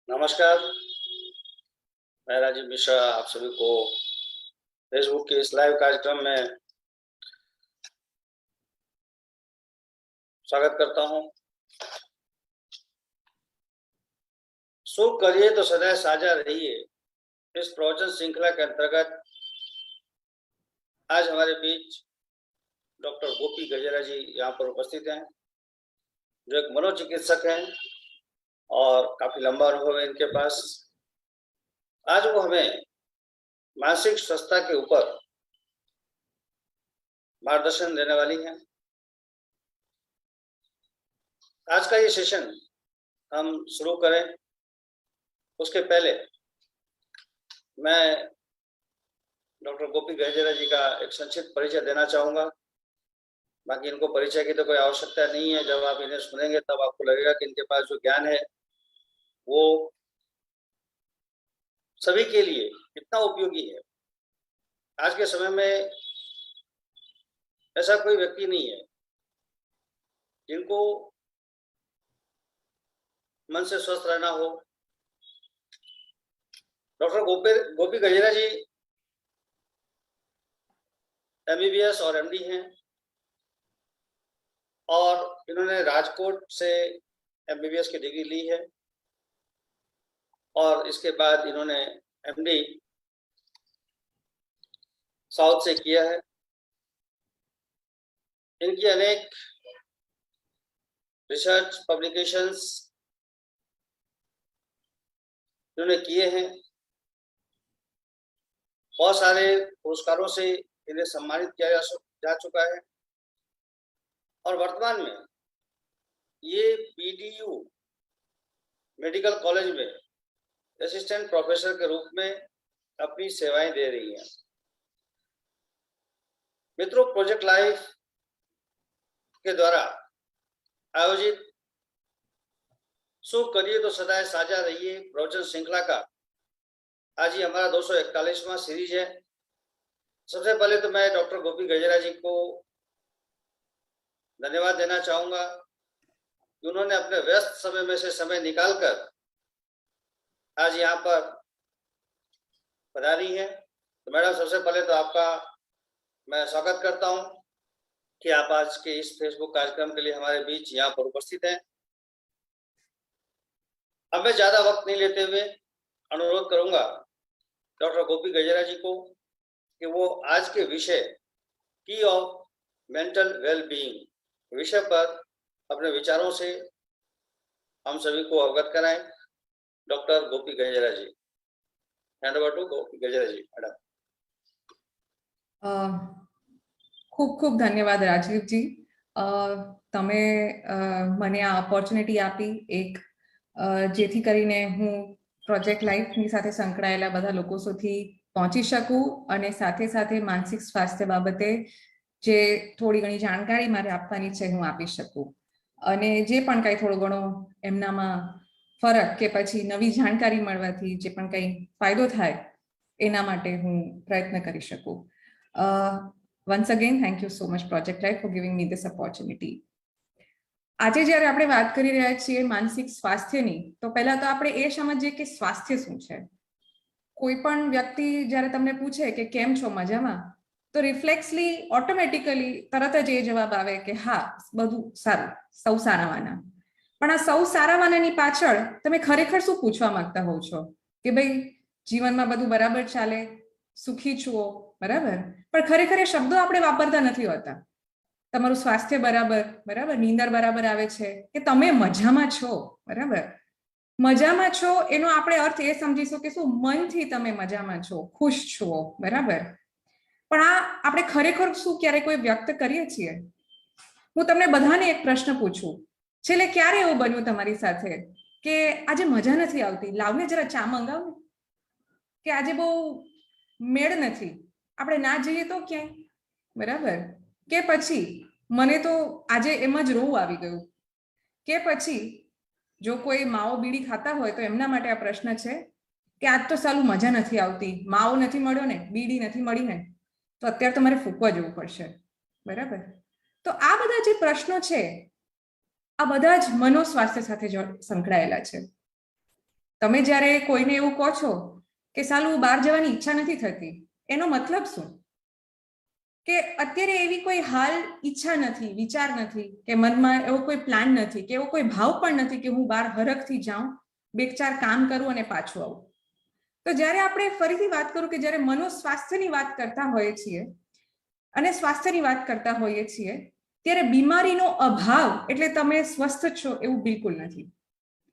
नमस्कार, मैं राजीव मिश्रा आप सभी को फेसबुक के इस लाइव कार्यक्रम में स्वागत करता हूं। सुख करिए तो सदैव साझा रहिए, इस प्रवचन श्रृंखला के अंतर्गत आज हमारे बीच डॉक्टर गोपी गजेरा जी यहाँ पर उपस्थित हैं, जो एक मनोचिकित्सक हैं और काफी लंबा अनुभव है इनके पास। आज वो हमें मानसिक स्वस्थता के ऊपर मार्गदर्शन देने वाली हैं। आज का ये सेशन हम शुरू करें उसके पहले मैं डॉक्टर गोपी गजेरा जी का एक संक्षिप्त परिचय देना चाहूँगा। बाकी इनको परिचय की तो कोई आवश्यकता नहीं है, जब आप इन्हें सुनेंगे तब आपको लगेगा कि इनके पास जो ज्ञान है वो सभी के लिए कितना उपयोगी है। आज के समय में ऐसा कोई व्यक्ति नहीं है जिनको मन से स्वस्थ रहना हो। डॉक्टर गोपी गजेरा जी MBBS और MD हैं और इन्होंने राजकोट से MBBS की डिग्री ली है और इसके बाद इन्होंने MD साउथ से किया है। इनकी अनेक रिसर्च पब्लिकेशंस इन्होंने किए हैं, बहुत सारे पुरस्कारों से इन्हें सम्मानित किया जा चुका है और वर्तमान में ये BDU मेडिकल कॉलेज में असिस्टेंट प्रोफेसर के रूप में अपनी सेवाएं दे रही हैं। मित्रों, प्रोजेक्ट लाइफ के द्वारा आयोजित सुख करिए तो सदैव साझा रहिए प्रवचन श्रृंखला का आज ही हमारा 241वां सीरीज है। सबसे पहले तो मैं डॉक्टर गोपी गजेरा जी को धन्यवाद देना चाहूंगा कि उन्होंने अपने व्यस्त समय में से समय निकालकर आज यहाँ पर पधारी है। तो मैडम, सबसे पहले तो आपका मैं स्वागत करता हूँ कि आप आज के इस फेसबुक कार्यक्रम के लिए हमारे बीच यहाँ पर उपस्थित हैं। अब मैं ज्यादा वक्त नहीं लेते हुए अनुरोध करूंगा डॉक्टर गोपी गजेरा जी को कि वो आज के विषय की ऑफ मेंटल वेलबीइंग विषय पर अपने विचारों से हम सभी को अवगत कराएं। Doctor Gopi Gajera ji, hand over to Gopi Gajera ji madam. खूब खूब धन्यवाद राजीव जी। તમે મને આ ઓપોર્ચ્યુનિટી આપી એક જેથી કરીને હું પ્રોજેક્ટ લાઈફની સાથે સંકળાયેલા બધા લોકો સુધી પહોંચી શકું અને સાથે સાથે માનસિક સ્વાસ્થ્ય બાબતે જે થોડી ઘણી જાણકારી મારે આપવાની છે હું આપી શકું અને જે પણ કંઈ થોડો ઘણો એમનામાં ફરક કે પછી નવી જાણકારી મળવાથી જે પણ કંઈ ફાયદો થાય એના માટે હું પ્રયત્ન કરી શકું. Once again, thank you so much Project Life for giving me this opportunity. આજે જ્યારે આપણે વાત કરી રહ્યા છીએ માનસિક સ્વાસ્થ્યની, તો પહેલા તો આપણે એ સમજીએ કે સ્વાસ્થ્ય શું છે. કોઈ પણ વ્યક્તિ જ્યારે તમને પૂછે કે કેમ છો, મજામાં, તો રિફ્લેક્સલી ઓટોમેટિકલી તરત જ એ જવાબ આવે કે હા, બધું સારું, સૌ સારાવાના. પણ આ સૌ સારાવાનાની પાછળ તમે ખરેખર શું પૂછવા માંગતા હોવ છો કે ભાઈ જીવનમાં બધું બરાબર ચાલે, સુખી છો, બરાબર? પણ ખરેખર એ શબ્દો આપણે વાપરતા નથી હોતા. તમારું સ્વાસ્થ્ય બરાબર, બરાબર, નીંદર બરાબર આવે છે કે તમે મજામાં છો, બરાબર? મજામાં છો એનો આપણે અર્થ એ સમજીશું કે શું મનથી તમે મજામાં છો, ખુશ છો, બરાબર? પણ આ આપણે ખરેખર શું ક્યારે કોઈ વ્યક્ત કરીએ છીએ? હું તમને બધાને એક પ્રશ્ન પૂછું, છેલ્લે ક્યારે એવું બન્યું તમારી સાથે કે આજે મજા નથી આવતી, લાવને જરા ચા મંગાવ, કે આજે બહુ મેળ નથી, આપણે ના જઈએ તો ક્યાંય, બરાબર? કે પછી મને તો આજે એમ જ રોવું આવી ગયું, કે પછી જો કોઈ માવો બીડી ખાતા હોય તો એમના માટે આ પ્રશ્ન છે કે આજ તો સાલું મજા નથી આવતી, માવો નથી મળ્યો ને, બીડી નથી મળી ને, તો અત્યારે તમારે ફૂંકવા જવું પડશે, બરાબર? તો આ બધા જે પ્રશ્નો છે આ બધા જ મનોસ્વાસ્થ્ય સાથે સંકળાયેલા છે. તમે જ્યારે કોઈને એવું કહો છો કે સાલું બહાર જવાની ઈચ્છા નથી થતી, એનો મતલબ શું? કે અત્યારે એવી કોઈ હાલ ઈચ્છા નથી, વિચાર નથી, કે મનમાં એવો કોઈ પ્લાન નથી, કે એવો કોઈ ભાવ પણ નથી કે હું બહાર હરખથી જાઉં, બે ચાર કામ કરું અને પાછું આવું. તો જ્યારે આપણે ફરીથી વાત કરું કે જ્યારે મનોસ્વાસ્થ્યની વાત કરતા હોઈએ છીએ અને સ્વાસ્થ્યની વાત કરતા હોઈએ છીએ, ત્યારે બીમારીનો અભાવ એટલે તમે સ્વસ્થ છો એવું બિલકુલ નથી.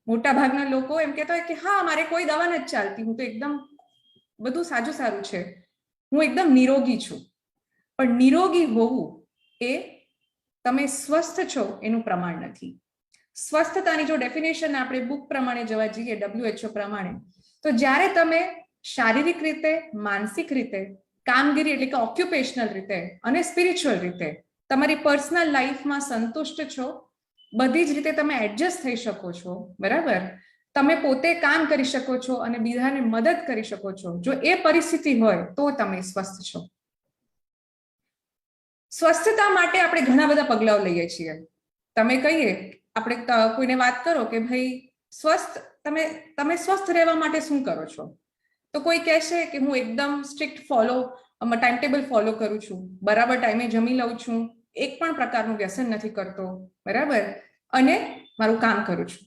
મોટા ભાગના લોકો એમ કહેતા હોય કે હા, મારે કોઈ દવા નથી ચાલતી, હું તો એકદમ બધું સારું છે, હું એકદમ નિરોગી છું. પણ નિરોગી હોવું એ તમે સ્વસ્થ છો એનું પ્રમાણ નથી. સ્વસ્થતાની જો ડેફિનેશન આપણે બુક પ્રમાણે જવા જઈએ, WHO પ્રમાણે, તો જ્યારે તમે શારીરિક રીતે, માનસિક રીતે, કામગીરી એટલે કે ઓક્યુપેશનલ રીતે અને સ્પિરિચ્યુઅલ રીતે તમારી પર્સનલ લાઈફમાં સંતુષ્ટ છો, બધી જ રીતે તમે એડજસ્ટ થઈ શકો છો, બરાબર, તમે પોતે કામ કરી શકો છો અને બીજાને મદદ કરી શકો છો, જો એ પરિસ્થિતિ હોય તો તમે સ્વસ્થ છો. સ્વસ્થતા માટે આપણે ઘણા બધા પગલાઓ લઈએ છીએ. તમે કહીએ, આપણે કોઈને વાત કરો કે ભાઈ તમે સ્વસ્થ રહેવા માટે શું કરો છો? તો કોઈ કહેશે કે હું એકદમ સ્ટ્રિક્ટ ટાઈમ ટેબલ ફોલો કરું છું, બરાબર ટાઈમે જમી લઉં છું, એક પણ પ્રકારનું વ્યસન નથી કરતો, બરાબર, અને મારું કામ કરું છું.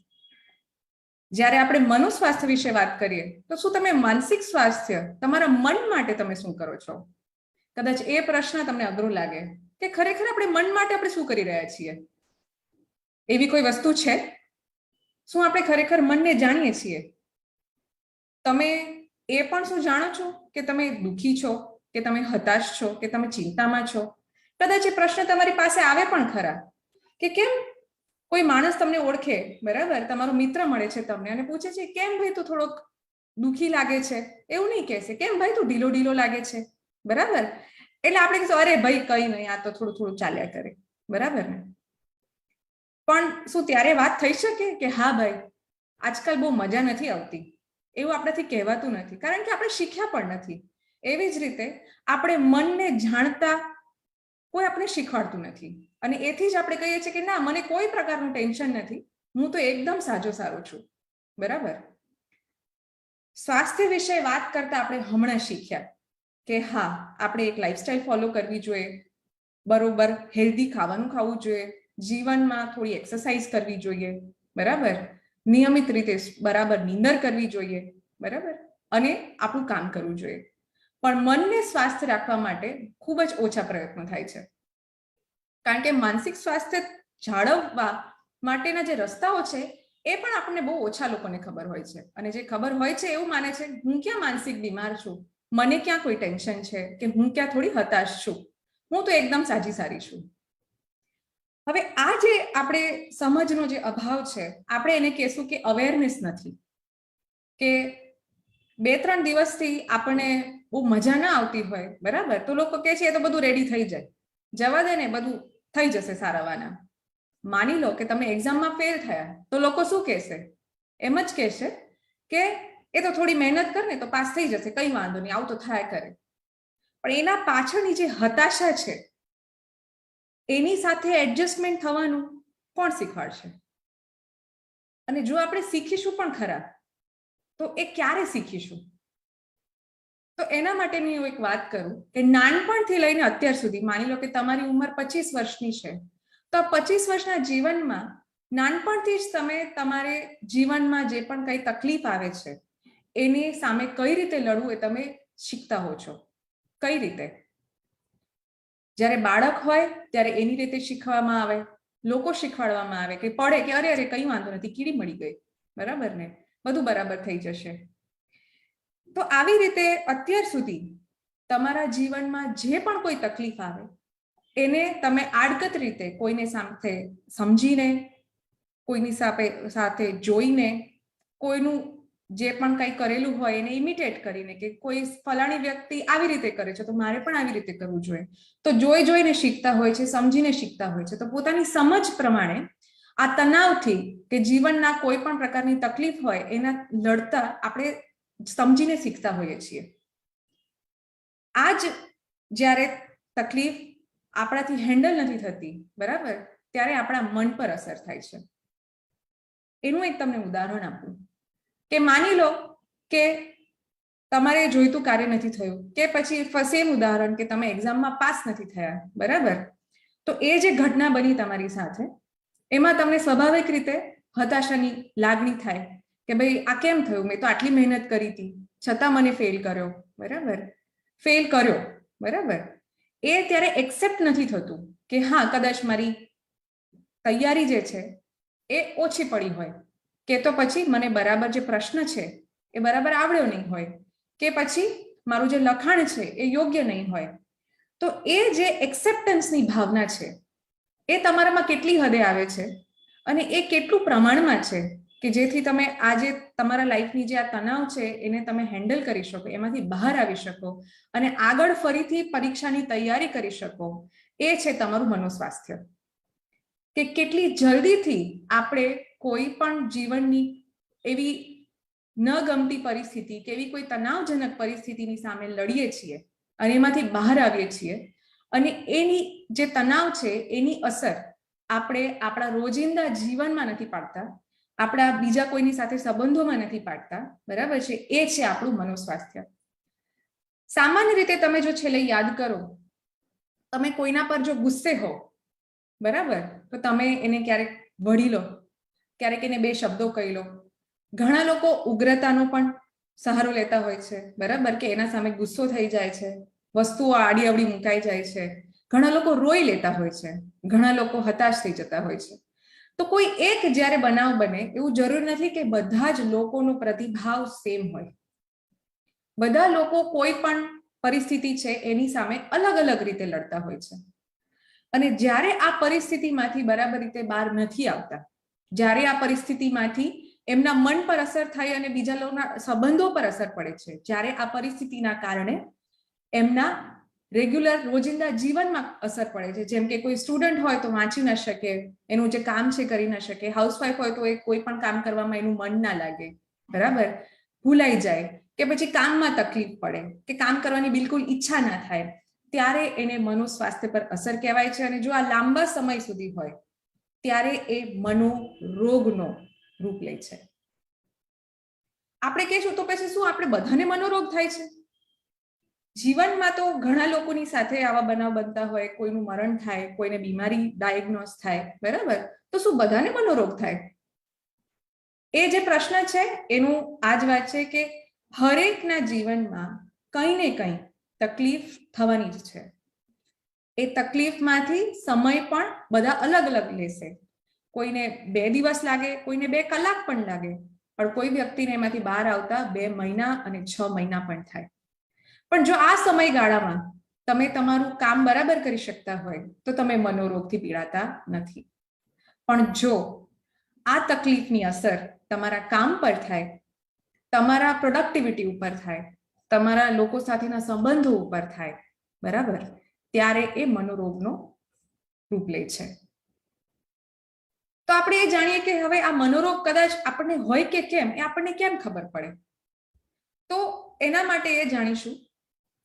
જ્યારે આપણે મનોસ્વાસ્થ્ય વિશે વાત કરીએ તો શું તમે માનસિક સ્વાસ્થ્ય, તમારા મન માટે તમે શું કરો છો? કદાચ એ પ્રશ્ન તમને અઘરો લાગે કે ખરેખર આપણે મન માટે આપણે શું કરી રહ્યા છીએ? એવી કોઈ વસ્તુ છે? શું આપણે ખરેખર મનને જાણીએ છીએ? તમે એ પણ શું જાણો છો કે તમે દુઃખી છો, કે તમે હતાશ છો, કે તમે ચિંતામાં છો? કદાચ એ પ્રશ્ન તમારી પાસે આવે પણ ખરા કે કેમ કોઈ માણસ તમને ઓળખે, બરાબર, તમારો મિત્ર મળે છે તમને અને પૂછે છે કેમ ભાઈ તું થોડોક દુઃખી લાગે છે? એવું નહીં કહેશે કેમ ભાઈ તું ઢીલો ઢીલો લાગે છે, બરાબર. એટલે આપણે કહીશું અરે ભાઈ કઈ નહીં, આ તો થોડું થોડું ચાલ્યા કરે, બરાબર ને? પણ શું ત્યારે વાત થઈ શકે કે હા ભાઈ આજકાલ બહુ મજા નથી આવતી? એવું આપણાથી કહેવાતું નથી, કારણ કે આપણે શીખ્યા પણ નથી. એવી જ રીતે આપણે મનને જાણતા કોઈ આપણે શીખવાડતું નથી, અને એથી જ આપણે કહીએ છીએ કે ના, મને કોઈ પ્રકારનું ટેન્શન નથી, હું તો એકદમ સારું છું, બરાબર. સ્વાસ્થ્ય વિશે વાત કરતા આપણે હમણાં શીખ્યા કે હા, આપણે એક લાઈફસ્ટાઈલ ફોલો કરવી જોઈએ, બરોબર હેલ્ધી ખાવાનું ખાવું જોઈએ, જીવનમાં થોડી એક્સરસાઇઝ કરવી જોઈએ, બરાબર, નિયમિત રીતે બરાબર નીંદર કરવી જોઈએ, બરાબર, અને આપણું કામ કરવું જોઈએ. પણ મનને સ્વાસ્થ્ય રાખવા માટે ખૂબ જ ઓછા પ્રયત્નો થાય છે, કારણ કે માનસિક સ્વાસ્થ્ય જાળવવા માટેના જે રસ્તાઓ છે એ પણ આપણને બહુ ઓછા લોકોને ખબર હોય છે. અને જે ખબર હોય છે એવું માને છે હું ક્યાં માનસિક બીમાર છું, મને ક્યાં કોઈ ટેન્શન છે, કે હું ક્યાં થોડી હતાશ છું, હું તો એકદમ સારી છું. હવે આ જે આપણે સમજનો જે અભાવ છે, આપણે એને કહેશું કે અવેરનેસ નથી, કે 2-3 દિવસથી આપણને બહુ મજા ના આવતી હોય, બરાબર, તો લોકો કહે છે એ તો બધું રેડી થઈ જાય, જવા દે ને, બધું થઈ જશે સારાવાના. માની લો કે તમે એક્ઝામમાં ફેલ થયા તો લોકો શું કહેશે? એમ જ કહેશે કે એ તો થોડી મહેનત કર ને તો પાસ થઈ જશે, કઈ વાંધો નહીં, આવું તો થાય કરે. પણ એના પાછળની જે હતાશા છે એની સાથે એડજસ્ટમેન્ટ થવાનું કોણ શીખવાડશે? અને જો આપણે શીખીશું પણ ખરા તો એ ક્યારે શીખીશું? તો એના માટેની હું એક વાત કરું કે નાનપણથી લઈને અત્યાર સુધી, માની લો કે તમારી ઉંમર 25 વર્ષની છે, તો 25 વર્ષના જીવનમાં નાનપણથી જ તમે તમારે જીવનમાં જે પણ કઈ તકલીફ આવે છે એની સામે કઈ રીતે લડવું એ તમે શીખતા હો છો. કઈ રીતે? જ્યારે બાળક હોય ત્યારે એની રીતે શીખવામાં આવે, લોકો શીખવાડવામાં આવે કે પડે કે અરે કઈ વાંધો નથી, કીડી મળી ગઈ, બરાબર ને, બધું બરાબર થઈ જશે. તો આવી રીતે અત્યાર સુધી તમારા જીવનમાં જે પણ કોઈ તકલીફ આવે એને તમે આડકત રીતે કોઈને સાથે સમજીને, કોઈની સાથે જોઈને, કોઈનું જે પણ કંઈ કરેલું હોય એને ઇમિટેટ કરીને, કે કોઈ ફલાણી વ્યક્તિ આવી રીતે કરે છે તો મારે પણ આવી રીતે કરવું જોઈએ, તો જોઈને શીખતા હોય છે, સમજીને શીખતા હોય છે. તો પોતાની સમજ પ્રમાણે આ તણાવથી કે જીવનના કોઈ પણ પ્રકારની તકલીફ હોય એના લડતા આપણે સમજીને શીખતા હોઈએ છીએ. આ જ જ્યારે તકલીફ આપણાથી હેન્ડલ નથી થતી, બરાબર, ત્યારે આપણા મન પર અસર થાય છે. એનું એક તમને ઉદાહરણ આપું કે માની લો કે તમારે જોઈતું કાર્ય નથી થયું, કે પછી સેમ ઉદાહરણ કે તમે એક્ઝામમાં પાસ નથી થયા, બરાબર? તો એ જે ઘટના બની તમારી સાથે, એમાં તમને સ્વાભાવિક રીતે હતાશાની લાગણી થાય કે ભાઈ આ કેમ થયું, મેં તો આટલી મહેનત કરી હતી છતાં મને ફેલ કર્યો, બરાબર? ફેલ કર્યો, બરાબર? એ ત્યારે એક્સેપ્ટ નથી થતું કે હા કદાચ મારી તૈયારી જે છે એ ઓછી પડી હોય, કે તો પછી મને બરાબર જે પ્રશ્ન છે એ બરાબર આવડ્યો નહીં હોય, કે પછી મારું જે લખાણ છે એ યોગ્ય નહીં હોય. તો એ જે એક્સેપ્ટન્સની ભાવના છે એ તમારામાં કેટલી હદે આવે છે અને એ કેટલું પ્રમાણમાં છે કે જેથી તમે આ જે તમારા લાઈફની જે આ તણાવ છે એને તમે હેન્ડલ કરી શકો, એમાંથી બહાર આવી શકો અને આગળ ફરીથી પરીક્ષાની તૈયારી કરી શકો. એ છે તમારું મનોસ્વાસ્થ્ય. કે કેટલી જલ્દીથી આપણે કોઈ પણ જીવનની એવી ન ગમતી પરિસ્થિતિ કે એવી કોઈ તણાવજનક પરિસ્થિતિની સામે લડીએ છીએ અને એમાંથી બહાર આવીએ છીએ, અને એની જે તણાવ છે એની અસર આપણે આપણા રોજિંદા જીવનમાં નથી પાડતા, આપણા બીજા કોઈની સાથે સંબંધોમાં નથી પાડતા, બરાબર છે? એ છે આપણું મનોસ્વાસ્થ્ય. સામાન્ય રીતે તમે જો છેલ્લે યાદ કરો, તમે કોઈના પર જો ગુસ્સે હો, બરાબર, તો તમે એને ક્યારેક વઢી લો, ક્યારેક એને બે શબ્દો કહી લો. ઘણા લોકો ઉગ્રતાનો પણ સહારો લેતા હોય છે, બરાબર, કે એના સામે ગુસ્સો થઈ જાય છે, વસ્તુઓ આડી અવડી મુકાઈ જાય છે. ઘણા લોકો રોઈ લેતા હોય છે, ઘણા લોકો હતાશ થઈ જતા હોય છે. તો કોઈ એક જ્યારે બનાવ બને એવું જરૂરી નથી કે બધા જ લોકોનો પ્રતિભાવ સેમ હોય. બધા લોકો કોઈ પણ પરિસ્થિતિ છે એની સામે અલગ અલગ રીતે લડતા હોય છે. અને જ્યારે આ પરિસ્થિતિમાંથી બરાબર રીતે બહાર નથી આવતા, જ્યારે આ પરિસ્થિતિમાંથી એમના મન પર અસર થઈ અને બીજા લોકોના સંબંધો પર અસર પડે છે, જ્યારે આ પરિસ્થિતિના કારણે એમના રેગ્યુલર રોજિંદા જીવનમાં અસર પડે છે, જેમ કે કોઈ સ્ટુડન્ટ હોય તો વાંચી ન શકે, એનું જે કામ છે કરી ન શકે, હાઉસવાઈફ હોય તો એ કોઈ પણ કામ કરવામાં એનું મન ના લાગે, બરાબર, ભૂલાઈ જાય, કે પછી કામમાં તકલીફ પડે, કે કામ કરવાની બિલકુલ ઈચ્છા ના થાય, ત્યારે એને મનોસ્વાસ્થ્ય પર અસર કહેવાય છે. અને જો આ લાંબા સમય સુધી હોય ત્યારે એ મનોરોગનો રૂપ લે છે. આપણે કહીશું તો પછી શું આપણે બધાને મનોરોગ થાય છે? જીવનમાં તો ઘણા લોકોની સાથે આવા બનાવ બનતા હોય, કોઈનું મરણ થાય, કોઈને બીમારી ડાયગ્નોસ થાય, બરાબર, તો શું બધાને મનોરોગ થાય? એ જે પ્રશ્ન છે એનું આ જ વાત છે કે હરેકના જીવનમાં કંઈ ને કંઈ તકલીફ થવાની જ છે. એ તકલીફમાંથી સમય પણ બધા અલગ અલગ લેશે. કોઈને 2 દિવસ લાગે, કોઈને 2 કલાક પણ લાગે, પણ કોઈ વ્યક્તિને એમાંથી બહાર આવતા 2 મહિના અને 6 મહિના પણ થાય. પણ જો આ સમયગાળામાં તમે તમારું કામ બરાબર કરી શકતા હોય તો તમે મનોરોગથી પીડાતા નથી. પણ જો આ તકલીફની અસર તમારા કામ પર થાય, તમારા પ્રોડક્ટિવિટી ઉપર થાય, તમારા લોકો સાથેના સંબંધો ઉપર થાય, બરાબર, ત્યારે એ મનોરોગનો રૂપ લે છે. તો આપણે એ જાણીએ કે હવે આ મનોરોગ કદાચ આપણને હોય કે કેમ, એ આપણને કેમ ખબર પડે? તો એના માટે એ જાણીશું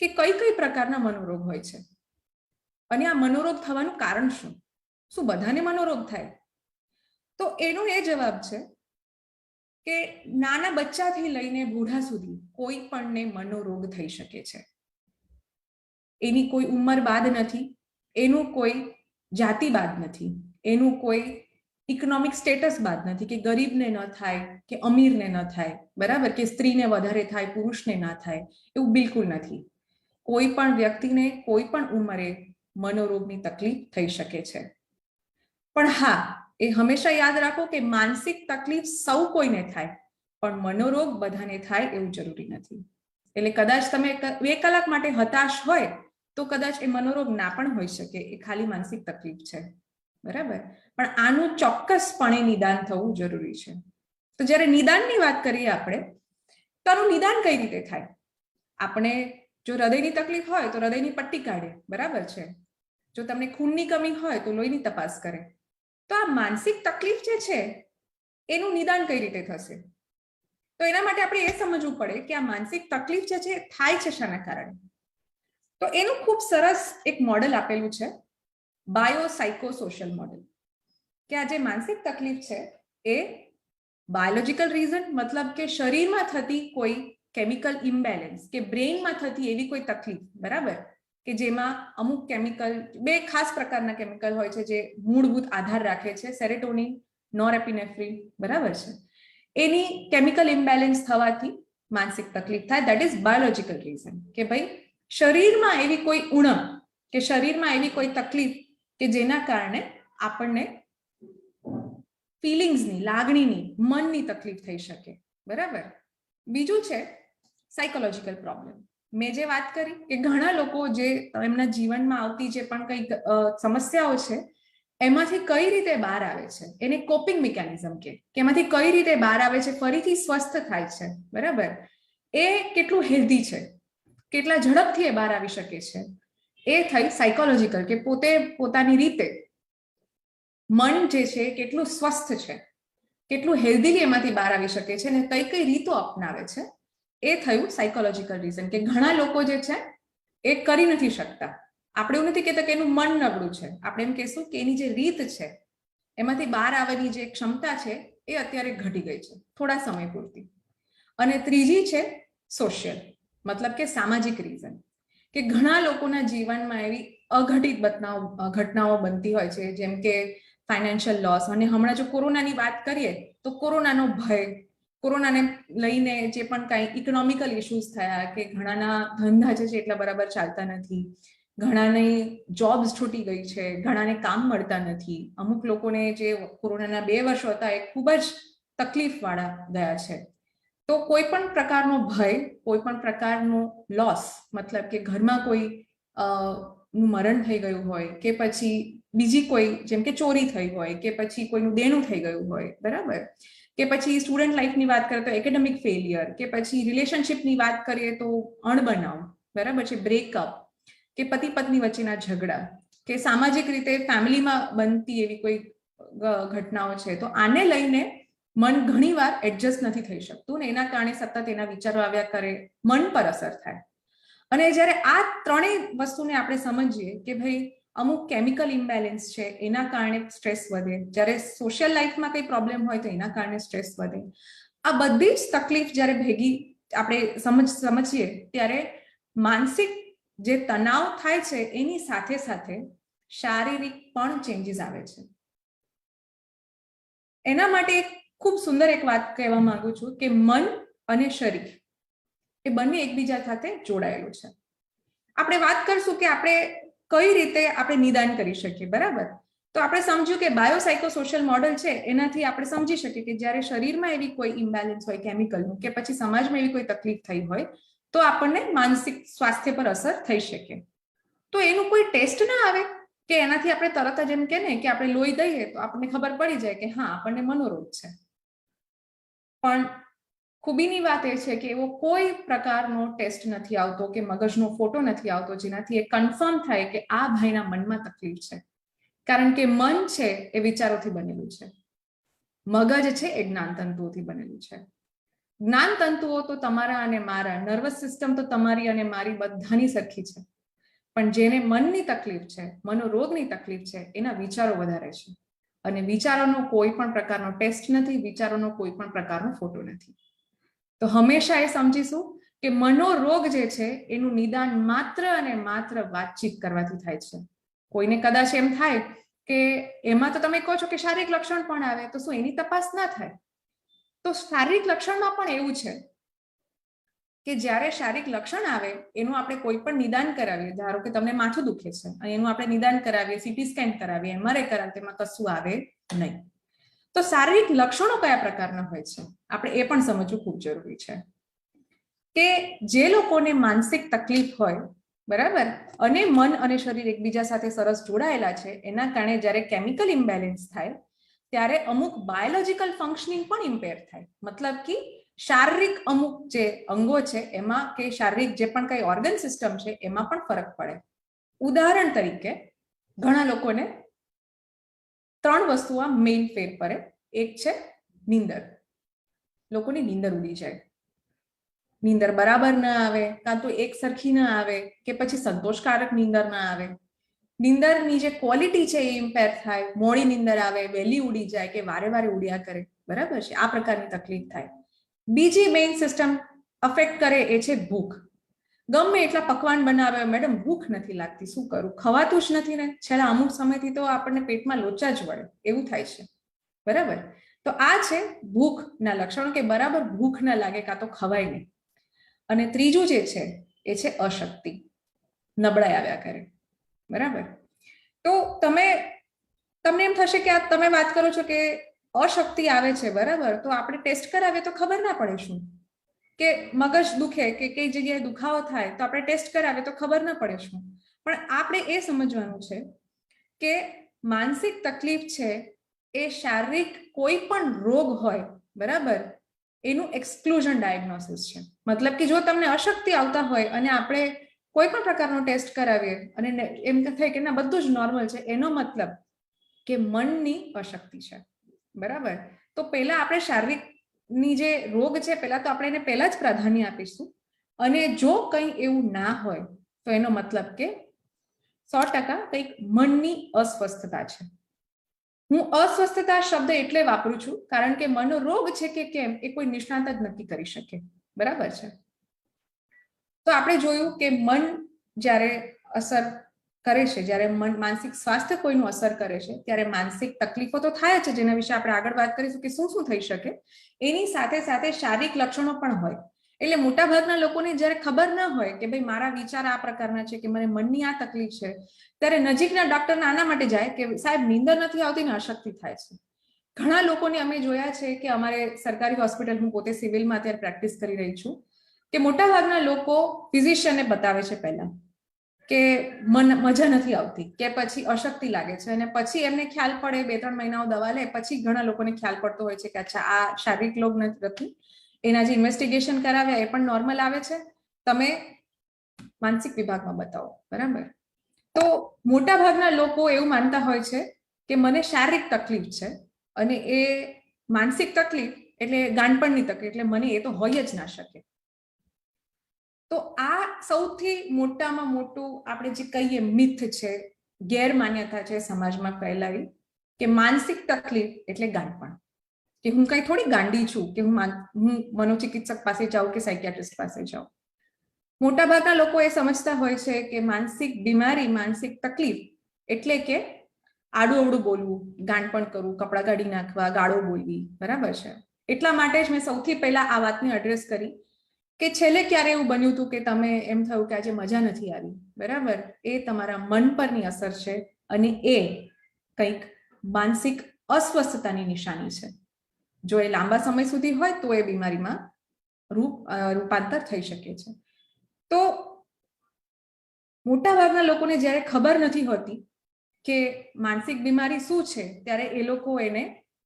કે કઈ કઈ પ્રકારના મનોરોગ હોય છે અને આ મનોરોગ થવાનું કારણ શું? શું બધાને મનોરોગ થાય? તો એનો એ જવાબ છે કે નાના બચ્ચાથી લઈને બુઢા સુધી કોઈ પણને મનોરોગ થઈ શકે છે. એની કોઈ ઉંમર બાદ નથી, એનું કોઈ જાતિ બાદ નથી, એનું કોઈ ઇકોનોમિક સ્ટેટસ બાદ નથી, કે ગરીબને ન થાય કે અમીરને ન થાય, બરાબર, કે સ્ત્રીને વધારે થાય પુરુષને ના થાય, એવું બિલકુલ નથી. કોઈ પણ વ્યક્તિને કોઈ પણ ઉંમરે મનોરોગની તકલીફ થઈ શકે છે. પણ હા, એ હંમેશા યાદ રાખો કે માનસિક તકલીફ સૌ કોઈને થાય, પણ મનોરોગ બધાને થાય એવું જરૂરી નથી. એટલે કદાચ તમે 2 કલાક માટે હતાશ હોય તો કદાચ એ મનોરોગ ના પણ હોઈ શકે, એ ખાલી માનસિક તકલીફ છે, બરાબર. પણ આનું ચોક્કસપણે નિદાન થવું જરૂરી છે. તો જ્યારે નિદાનની વાત કરીએ આપણે, તો આનું નિદાન કઈ રીતે થાય? આપણે જો હૃદયની તકલીફ હોય તો હૃદયની પટ્ટી કાઢે, બરાબર છે. જો તમને ખૂનની કમી હોય તો લોહીની તપાસ કરે. તો આ માનસિક તકલીફ જે છે એનું નિદાન કઈ રીતે થશે? તો એના માટે આપણે એ સમજવું પડે કે આ માનસિક તકલીફ જે છે થાય છે શાના કારણે. તો એનું ખૂબ સરસ એક મોડેલ આપેલું છે, બાયોસાઇકોસોશિયલ મોડેલ, કે આ જે માનસિક તકલીફ છે એ બાયોલોજીકલ રીઝન મતલબ કે શરીરમાં થતી કોઈ કેમિકલ ઇમ્બેલેન્સ કે બ્રેઇનમાં થતી એવી કોઈ તકલીફ, બરાબર, કે જેમાં અમુક કેમિકલ, બે ખાસ પ્રકારના કેમિકલ હોય છે જે મૂળભૂત આધાર રાખે છે, સેરેટોનિન, નોરેપિનેફ્રિન, બરાબર છે, એની કેમિકલ ઇમ્બેલેન્સ થવાથી માનસિક તકલીફ થાય. દેટ ઇઝ બાયોલોજીકલ રીઝન કે ભાઈ શરીરમાં એવી કોઈ ઉણપ કે શરીરમાં એવી કોઈ તકલીફ કે જેના કારણે આપણને ફિલિંગ્સની, લાગણીની, મનની તકલીફ થઈ શકે, બરાબર. બીજું છે સાયકોલોજીકલ પ્રોબ્લેમ. મેં જે વાત કરી કે ઘણા લોકો જે એમના જીવનમાં આવતી જે પણ કંઈક સમસ્યાઓ છે એમાંથી કઈ રીતે બહાર આવે છે એને કોપિંગ મિકેનિઝમ કે એમાંથી કઈ રીતે બહાર આવે છે, ફરીથી સ્વસ્થ થાય છે, બરાબર, એ કેટલું હેલ્ધી છે, કેટલા ઝડપથી એ બહાર આવી શકે છે, એ થઈ સાયકોલોજીકલ કે પોતે પોતાની રીતે મન જે છે કેટલું સ્વસ્થ છે, કેટલું હેલ્ધીલી એમાંથી બહાર આવી શકે છે અને કઈ કઈ રીતો અપનાવે છે, એ થયું સાયકોલોજીકલ રીઝન કે ઘણા લોકો જે છે એ કરી નથી શકતા. આપણે એવું નથી કહેતા કે એનું મન નબળું છે, આપણે એમ કહેશું કે એની જે રીત છે એમાંથી બહાર આવવાની જે ક્ષમતા છે એ અત્યારે ઘટી ગઈ છે થોડા સમય પૂરતી. અને ત્રીજી છે સોશિયલ, મતલબ કે સામાજિક રીઝન, કે ઘણા લોકોના જીવનમાં એવી અઘટિત ઘટનાઓ બનતી હોય છે જેમ કે ફાઇનાન્શિયલ લોસ. અને હમણાં જો કોરોનાની વાત કરીએ તો કોરોનાનો ભય, કોરોનાને લઈને જે પણ કાંઈ ઇકોનોમિકલ ઇશ્યુઝ થયા કે ઘણાના ધંધા જે છે એટલા બરાબર ચાલતા નથી, ઘણાની જોબ્સ છૂટી ગઈ છે, ઘણાને કામ મળતા નથી, અમુક લોકોને જે કોરોનાના 2 વર્ષો હતા એ ખૂબ જ તકલીફ વાળા ગયા છે. તો કોઈ પણ પ્રકારનો ભય, કોઈ પણ પ્રકારનો લોસ, મતલબ કે ઘરમાં કોઈ નું મરણ થઈ ગયું હોય કે પછી બીજી કોઈ જેમ કે ચોરી થઈ હોય કે પછી કોઈનું દેણું થઈ ગયું હોય, બરાબર, કે પછી સ્ટુડન્ટ લાઈફની વાત કરીએ તો એકેડેમિક ફેલિયર, કે પછી રિલેશનશિપની વાત કરીએ તો અણબનાવ, બરાબર છે, બ્રેકઅપ, કે પતિ પત્ની વચ્ચેના ઝઘડા, કે સામાજિક રીતે ફેમિલીમાં બનતી એવી કોઈ ઘટનાઓ છે, તો આને લઈને મન ઘણીવાર એડજસ્ટ નથી થઈ શકતું ને એના કારણે સતત એના વિચારો આવ્યા કરે, મન પર અસર થાય. અને જ્યારે આ ત્રણેય વસ્તુને આપણે સમજીએ કે ભાઈ અમુક કેમિકલ ઇમ્બેલેન્સ છે એના કારણે સ્ટ્રેસ વધે, જ્યારે સોશિયલ લાઈફમાં કંઈ પ્રોબ્લેમ હોય તો એના કારણે સ્ટ્રેસ વધે, આ બધી જ તકલીફ જ્યારે ભેગી આપણે સમજીએ ત્યારે માનસિક જે તણાવ થાય છે એની સાથે સાથે શારીરિક પણ ચેન્જીસ આવે છે. એના માટે ખૂબ સુંદર એક વાત કહેવા માંગુ છું કે મન અને શરીર એ બંને એકબીજા સાથે જોડાયેલું છે. આપણે વાત કરશું કે આપણે કઈ રીતે આપણે નિદાન કરી શકીએ, બરાબર. તો આપણે સમજ્યું કે બાયોસાઇકોસોશિયલ મોડેલ છે એનાથી આપણે સમજી શકીએ કે જ્યારે શરીરમાં એવી કોઈ ઇમ્બેલેન્સ હોય કેમિકલનું કે પછી સમાજમાં એવી કોઈ તકલીફ થઈ હોય તો આપણને માનસિક સ્વાસ્થ્ય પર અસર થઈ શકે. તો એનું કોઈ ટેસ્ટ ના આવે કે એનાથી આપણે તરત જ એમ કે ને કે આપણે લોહી દઈએ તો આપણને ખબર પડી જાય કે હા આપણને મનોરોગ છે. પણ ખૂબીની વાત એ છે કે એવો કોઈ પ્રકારનો ટેસ્ટ નથી આવતો કે મગજનો ફોટો નથી આવતો જેનાથી એ કન્ફર્મ થાય કે આ ભાઈના મનમાં તકલીફ છે. કારણ કે મન છે એ વિચારોથી બનેલું છે, મગજ છે એ જ્ઞાનતંતુઓથી બનેલું છે. જ્ઞાનતંતુઓ તો તમારા અને મારા, નર્વસ સિસ્ટમ તો તમારી અને મારી બધાની સરખી છે, પણ જેને મનની તકલીફ છે, મનોરોગની તકલીફ છે, એના વિચારો વધારે છે. અને વિચારોનો કોઈ પણ પ્રકારનો ટેસ્ટ નથી, વિચારોનો કોઈ પણ પ્રકારનો ફોટો નથી. તો હંમેશા એ સમજીશું કે મનોરોગ જે છે એનું નિદાન માત્ર અને માત્ર વાતચીત કરવાથી થાય છે. કોઈને કદાચ એમ થાય કે એમાં તો તમે કહો છો કે શારીરિક લક્ષણ પણ આવે તો શું એની તપાસ ના થાય? તો શારીરિક લક્ષણમાં પણ એવું છે કે જ્યારે શારીરિક લક્ષણ આવે એનું આપણે કોઈ પણ નિદાન કરાવીએ, ધારો કે તમને માથું દુખે છે અને એનું આપણે નિદાન કરાવીએ, સીટી સ્કેન કરાવીએ, એમઆરઆઈ કરાવીએ, તેમાં કશું આવે નહીં. તો શારીરિક લક્ષણો કયા પ્રકારના હોય છે આપણે એ પણ સમજવું ખૂબ જરૂરી છે. કે જે લોકોને માનસિક તકલીફ હોય, બરાબર, અને મન અને શરીર એકબીજા સાથે સરસ જોડાયેલા છે, એના કારણે જ્યારે કેમિકલ ઇમ્બેલેન્સ થાય ત્યારે અમુક બાયોલોજીકલ ફંક્શનિંગ પણ ઇમ્પેર થાય. મતલબ કે શારીરિક અમુક જે અંગો છે એમાં કે શારીરિક જે પણ કઈ ઓર્ગન સિસ્ટમ છે એમાં પણ ફરક પડે. ઉદાહરણ તરીકે ઘણા લોકોને 3 વસ્તુઓ મેઇન ફેર પડે. એક છે નીંદર, લોકોની નીંદર ઉડી જાય, નીંદર બરાબર ના આવે, કાં તો એક સરખી ના આવે કે પછી સંતોષકારક નીંદર ના આવે. નીંદરની જે ક્વોલિટી છે એ ઇમ્પેર થાય, મોડી નીંદર આવે, વહેલી ઉડી જાય કે વારે વારે ઉડ્યા કરે. બરાબર છે, આ પ્રકારની તકલીફ થાય. બીજી મેઇન સિસ્ટમ અફેક્ટ કરે એ છે ભૂખ. ગમે એટલા પકવાન બનાવે, મેડમ ભૂખ નથી લાગતી, શું કરું, ખવાતું જ નથી ને, છેલ્લા અમુક સમયથી તો આપણને પેટમાં લોચા જ વળે એવું થાય છે, બરાબર. તો આ છે ભૂખના લક્ષણો, કે બરાબર ભૂખ ના લાગે કાં તો ખવાય નહીં. અને ત્રીજું જે છે એ છે અશક્તિ, નબળાઈ આવ્યા કરે, બરાબર. તો તમને એમ થશે કે આ તમે વાત કરો છો કે અશક્તિ આવે છે, બરાબર, તો આપણે ટેસ્ટ કરાવીએ તો ખબર ના પડે શું, કે મગજ દુખે કે કઈ જગ્યાએ દુખાવો થાય તો આપણે ટેસ્ટ કરાવીએ તો ખબર ના પડે શું. પણ આપણે એ સમજવાનું છે કે માનસિક તકલીફ છે એ શારીરિક કોઈ પણ રોગ હોય, બરાબર, એનું એક્સક્લુઝન ડાયગ્નોસિસ છે. મતલબ કે જો તમને અશક્તિ આવતા હોય અને આપણે કોઈ પણ પ્રકારનો ટેસ્ટ કરાવીએ અને એમ થાય કે ના બધું જ નોર્મલ છે, એનો મતલબ કે મનની અશક્તિ છે, બરાબર. તો પહેલા આપણે શારીરિક ની જે રોગ છે પહેલા તો આપણે એને પહેલા જ પ્રાધાન્ય આપીશું, અને જો કંઈ એવું ના હોય તો એનો મતલબ કે 100% કંઈક મનની અસ્વસ્થતા છે. હું અસ્વસ્થતા શબ્દ એટલે વાપરું છું કારણ કે મનોરોગ છે કે કેમ એ કોઈ નિષ્ણાત જ નક્કી કરી શકે, બરાબર છે. તો આપણે જોયું કે મન જ્યારે અસર કરે છે, જ્યારે માનસિક સ્વાસ્થ્ય કોઈનું અસર કરે છે ત્યારે માનસિક તકલીફો તો થાય છે, જેના વિશે આપણે આગળ વાત કરીશું કે શું શું થઈ શકે. એની સાથે સાથે શારીરિક લક્ષણો પણ હોય. એટલે મોટાભાગના લોકોને જ્યારે ખબર ના હોય કે ભાઈ મારા વિચાર આ પ્રકારના છે, કે મને મનની આ તકલીફ છે, ત્યારે નજીકના ડોક્ટરના આના માટે જાય કે સાહેબ નીંદર નથી આવતી ને અશક્તિ થાય છે. ઘણા લોકોને અમે જોયા છે કે અમારે સરકારી હોસ્પિટલ, હું પોતે સિવિલમાં અત્યારે પ્રેક્ટિસ કરી રહી છું, કે મોટાભાગના લોકો ફિઝિશિયનને બતાવે છે પહેલા કે મજા નથી આવતી કે પછી અશક્તિ લાગે છે, અને પછી એમને ખ્યાલ પડે 2-3 મહિનાઓ દવા લે પછી ઘણા લોકોને ખ્યાલ પડતો હોય છે કે અચ્છા આ શારીરિક રોગ નથી, એના જે ઇન્વેસ્ટિગેશન કરાવ્યા એ પણ નોર્મલ આવે છે, તમે માનસિક વિભાગમાં બતાવો, બરાબર. તો મોટાભાગના લોકો એવું માનતા હોય છે કે મને શારીરિક તકલીફ છે અને એ માનસિક તકલીફ એટલે ગાંડપણની તકલીફ, એટલે મને એ તો હોય જ ના શકે. તો આ સૌથી મોટામાં મોટું આપણે જે કહીએ મિથ છે, ગેરમાન્યતા છે સમાજમાં ફેલાવી, કે માનસિક તકલીફ એટલે ગાંડપણ, કે હું કઈ થોડી ગાંડી છું કે હું મનોચિકિત્સક પાસે જાઉં કે સાયકિયાટ્રિસ્ટ પાસે જાઉં. મોટાભાગના લોકો એ સમજતા હોય છે કે માનસિક બીમારી, માનસિક તકલીફ એટલે કે આડું અવડું બોલવું, ગાંડપણ કરવું, કપડાં કાઢી નાખવા, ગાળો બોલવી, બરાબર છે. એટલા માટે જ મેં સૌથી પહેલા આ વાતને એડ્રેસ કરી કે છેલ્લે ક્યારે એવું બન્યું હતું કે તમે એમ થયું કે આજે મજા નથી આવી, બરાબર, એ તમારા મન પરની અસર છે અને એ કંઈક માનસિક અસ્વસ્થતાની નિશાની છે. જો એ લાંબા સમય સુધી હોય તો એ બીમારીમાં રૂપાંતર થઈ શકે છે. તો મોટાભાગના લોકોને જ્યારે ખબર નથી હોતી કે માનસિક બીમારી શું છે, ત્યારે એ લોકો એને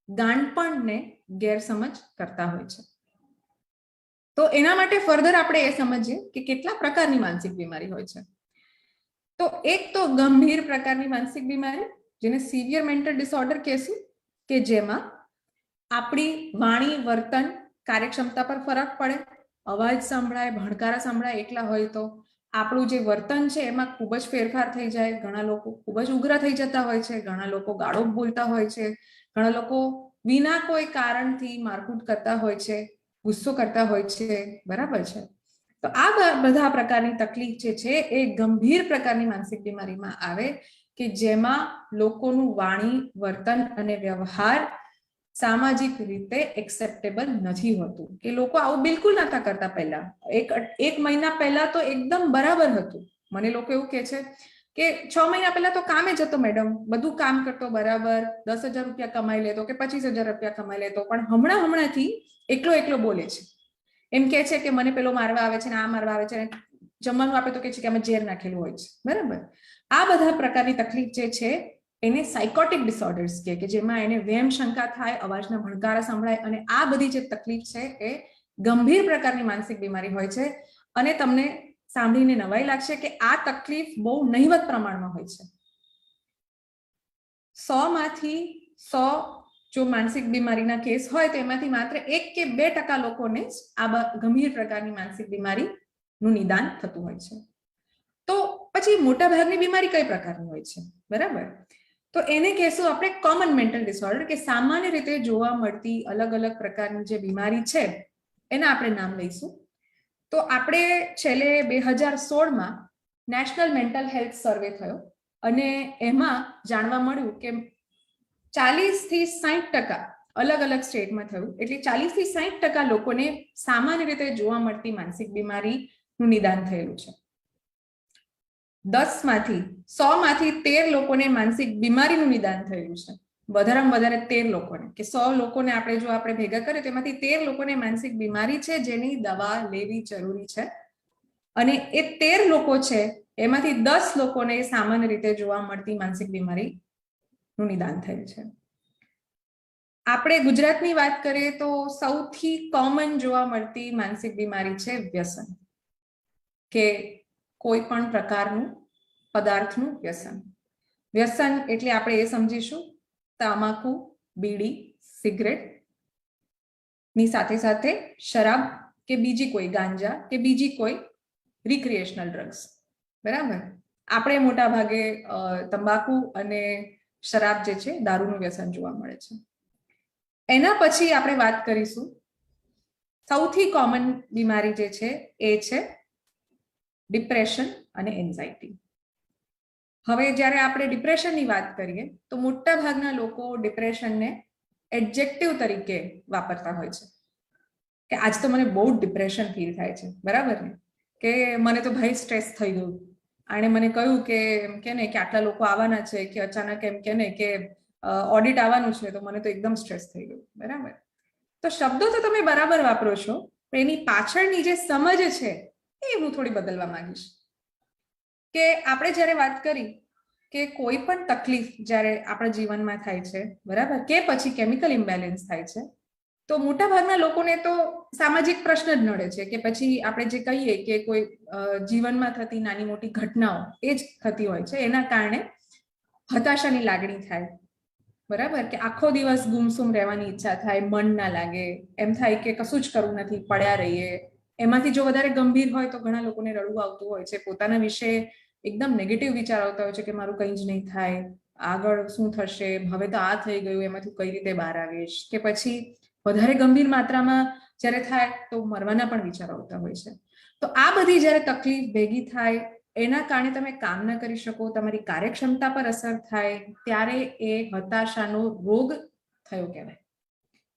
ગાંડપણને ગેરસમજ કરતા હોય છે. તો એના માટે ફર્ધર આપણે એ સમજીએ કે કેટલા પ્રકારની માનસિક બીમારી હોય છે. તો એક તો ગંભીર પ્રકારની માનસિક બીમારી, જેને સિવિયર મેન્ટલ ડિસઓર્ડર કહેશું, કે જેમાં આપણી વાણી, વર્તન, કાર્યક્ષમતા પર ફરક પડે, અવાજ સંભળાય, ભણકારા સંભળાય એટલા હોય તો આપણું જે વર્તન છે એમાં ખૂબ જ ફેરફાર થઈ જાય. ઘણા લોકો ખૂબ જ ઉગ્ર થઈ જતા હોય છે, ઘણા લોકો ગાળો બોલતા હોય છે, ઘણા લોકો વિના કોઈ કારણથી મારકૂટ કરતા હોય છે, ગુસ્સો કરતા હોય છે, બરાબર છે. તો આ બધા પ્રકારની તકલીફ જે છે એ ગંભીર પ્રકારની માનસિક બીમારીમાં આવે, કે જેમાં લોકોનું વાણી, વર્તન અને વ્યવહાર સામાજિક રીતે એક્સેપ્ટેબલ નથી હોતું, કે લોકો આવું બિલકુલ નતા કરતા. પહેલા એક મહિના પહેલા તો એકદમ બરાબર હતું. મને લોકો એવું કહે છે કે 6 મહિના પહેલા તો કામે જતો મેડમ, બધું કામ કરતો બરાબર, 10,000 રૂપિયા કમાઈ લેતો કે 25,000 રૂપિયા કમાઈ લેતો, પણ હમણાંથી એકલો બોલે છે. એમ કે છે કે મને પેલો મારવા આવે છે ને આ મારવા આવે છે, જમવાનું આપે તો કે છે કે અમે ઝેર નાખેલું હોય છે, બરાબર. આ બધા પ્રકારની તકલીફ જે છે એને સાયકોટિક ડિસઓર્ડર્સ કહે, કે જેમાં એને વહેમ શંકા થાય, અવાજના ભણકારા સંભળાય, અને આ બધી જે તકલીફ છે એ ગંભીર પ્રકારની માનસિક બીમારી હોય છે. અને તમને સાંભળીને નવાઈ લાગશે કે આ તકલીફ બહુ નહિવત પ્રમાણમાં હોય છે. 100માંથી 100 જો માનસિક બીમારીના કેસ હોય તો એમાંથી માત્ર 1 કે 2% લોકોને જ આ ગંભીર પ્રકારની માનસિક બીમારીનું નિદાન થતું હોય છે. તો પછી મોટાભાગની બીમારી કઈ પ્રકારની હોય છે, બરાબર. તો એને કહેશું આપણે કોમન મેન્ટલ ડિસઓર્ડર, કે સામાન્ય રીતે જોવા મળતી અલગ અલગ પ્રકારની જે બીમારી છે એના આપણે નામ લઈશું. તો આપણે છેલ્લે 2016માં નેશનલ મેન્ટલ હેલ્થ સર્વે થયો અને એમાં જાણવા મળ્યું કે 40 થી 60% અલગ અલગ સ્ટેટમાં થયું, એટલે 40 થી 60% લોકોને સામાન્ય રીતે જોવા મળતી માનસિક બીમારીનું નિદાન થયેલું છે. 100માંથી 13 લોકોને માનસિક બીમારીનું નિદાન થયેલું છે. વધારેમાં વધારે 13 લોકોને, કે 100 લોકોને આપણે ભેગા કરીએ તેમાંથી 13 લોકોને માનસિક બીમારી છે જેની દવા લેવી જરૂરી છે. અને એ 13 લોકો છે એમાંથી 10 લોકોને સામાન્ય રીતે જોવા મળતી માનસિક બીમારીનું નિદાન થયેલ છે. આપણે ગુજરાતની વાત કરીએ તો સૌથી કોમન જોવા મળતી માનસિક બીમારી છે વ્યસન, કે કોઈ પણ પ્રકારનું પદાર્થનું વ્યસન. વ્યસન એટલે આપણે એ સમજીશું તમાકુ, બીડી, સિગરેટ ની સાથે સાથે શરાબ કે બીજી કોઈ ગાંજા કે બીજી કોઈ રિક્રિએશનલ ડ્રગ્સ. બરાબર. આપણે મોટા ભાગે તંબાકુ અને શરાબ જે છે દારૂનું વ્યસન જોવા મળે છે. એના પછી આપણે વાત કરીશું સૌથી કોમન બીમારી જે છે એ છે ડિપ્રેશન અને એન્ઝાઇટી. હવે જ્યારે આપણે ડિપ્રેશનની વાત કરીએ તો મોટા ભાગના લોકો ડિપ્રેશનને એડજેક્ટિવ તરીકે વાપરતા હોય છે, કે આજ તો મને બહુ ડિપ્રેશન ફીલ થાય છે. બરાબર ને, કે મને તો ભાઈ સ્ટ્રેસ થઈ ગયું, આણે મને કહ્યું કે એમ કે ને કે આટલા લોકો આવવાના છે, કે અચાનક એમ કે ને કે ઓડિટ આવવાનું છે, તો મને તો એકદમ સ્ટ્રેસ થઈ ગયું. બરાબર. તો શબ્દો તો તમે બરાબર વાપરો છો, પણ એની પાછળની જે સમજ છે એ હું થોડી બદલવા માંગીશ. કે આપણે જ્યારે વાત કરી કે કોઈ પણ તકલીફ જ્યારે આપણા જીવનમાં થાય છે, બરાબર, કે પછી કેમિકલ ઇમ્બેલેન્સ થાય છે, તો મોટા ભાગના લોકોને તો સામાજિક પ્રશ્ન જ નડે છે, કે પછી આપણે જે કહીએ કે કોઈ જીવનમાં થતી નાની મોટી ઘટનાઓ એ જ થતી હોય છે, એના કારણે હતાશાની લાગણી થાય. બરાબર, કે આખો દિવસ ગુમસુમ રહેવાની ઈચ્છા થાય, મન ના લાગે, એમ થાય કે કશું જ કરવું નથી, પડ્યા રહીએ. એમાંથી જો વધારે ગંભીર હોય તો ઘણા લોકોને રડવું આવતું હોય છે, પોતાના વિશે એકદમ નેગેટિવ વિચાર આવતા હોય છે, કે મારું કંઈ જ નહીં થાય, આગળ શું થશે, હવે તો આ થઈ ગયું, એમાંથી કઈ રીતે બહાર આવીશ. કે પછી વધારે ગંભીર માત્રામાં જ્યારે થાય તો મરવાના પણ વિચારો આવતા હોય છે. તો આ બધી જ્યારે તકલીફ ભેગી થાય, એના કારણે તમે કામ ન કરી શકો, તમારી કાર્યક્ષમતા પર અસર થાય, ત્યારે એ હતાશાનો રોગ થયો કહેવાય.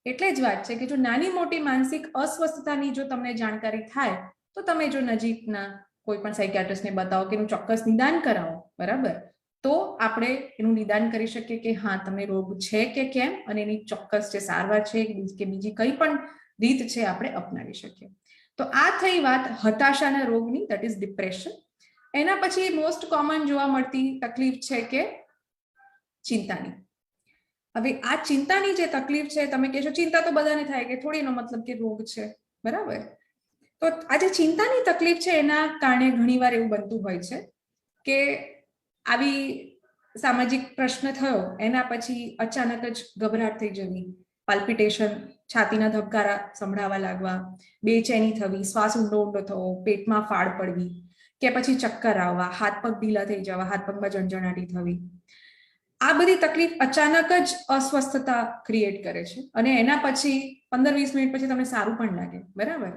એટલે જ વાત છે કે જો નાની મોટી માનસિક અસ્વસ્થતાની જો તમને જાણકારી થાય તો તમે જો નજીકના કોઈ પણ સાયકિયાટ્રિસ્ટને બતાવો, કે એનું ચોક્કસ નિદાન કરાવો. બરાબર, તો આપણે એનું નિદાન કરી શકીએ કે હા તમને રોગ છે કે કેમ, અને એની ચોક્કસ જે સારવાર છે કે બીજી કઈ પણ રીત છે આપણે અપનાવી શકીએ. તો આ થઈ વાત હતાશાના રોગની, દેટ ઇઝ ડિપ્રેશન. એના પછી મોસ્ટ કોમન જોવા મળતી તકલીફ છે કે ચિંતાની. હવે આ ચિંતાની જે તકલીફ છે, તમે કહેશો ચિંતા તો બધાને થાય, કે થોડી એનો મતલબ કે રોગ છે. બરાબર. તો આ જે ચિંતાની તકલીફ છે એના કારણે ઘણીવાર એવું બનતું હોય છે કે આવી સામાજિક પ્રશ્ન થયો એના પછી અચાનક જ ગભરાટ થઈ જવી, પાલ્પિટેશન, છાતીના ધબકારા સંભળાવા લાગવા, બેચેની થવી, શ્વાસ ઊંડો ઊંડો થવો, પેટમાં ફાડ પડવી, કે પછી ચક્કર આવવા, હાથ પગ ઢીલા થઈ જવા, હાથ પગમાં ઝંઝણાટી થવી. આ બધી તકલીફ અચાનક જ અસ્વસ્થતા ક્રિએટ કરે છે, અને એના પછી 15-20 મિનિટ પછી તમને સારું પણ લાગે. બરાબર.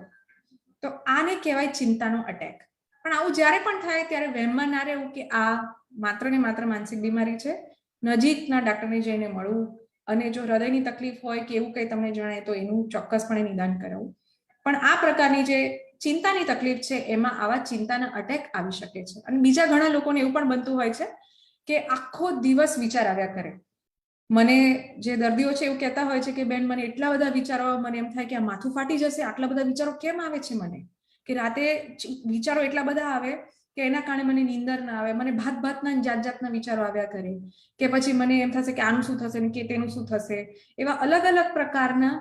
તો આને કહેવાય ચિંતાનો અટેક. પણ આવું જ્યારે પણ થાય ત્યારે વહેમમાં ના રહેવું કે આ માત્ર ને માત્ર માનસિક બીમારી છે. નજીકના ડોક્ટરને જઈને મળવું, અને જો હૃદયની તકલીફ હોય કે એવું કંઈ તમને જણાય તો એનું ચોક્કસપણે નિદાન કરાવવું. પણ આ પ્રકારની જે ચિંતાની તકલીફ છે એમાં આવા ચિંતાના અટેક આવી શકે છે. અને બીજા ઘણા લોકોને એવું પણ બનતું હોય છે કે આખો દિવસ વિચાર આવ્યા કરે. મને જે દર્દીઓ છે એવું કહેતા હોય છે કે બેન મને એટલા બધા વિચારો, મને એમ થાય કે આ માથું ફાટી જશે, આટલા બધા વિચારો કેમ આવે છે મને, કે રાતે વિચારો એટલા બધા આવે કે એના કારણે મને નીંદર ના આવે, મને ભાતના જાતના વિચારો આવ્યા કરે, કે પછી મને એમ થશે કે આનું શું થશે ને કે તેનું શું થશે. એવા અલગ અલગ પ્રકારના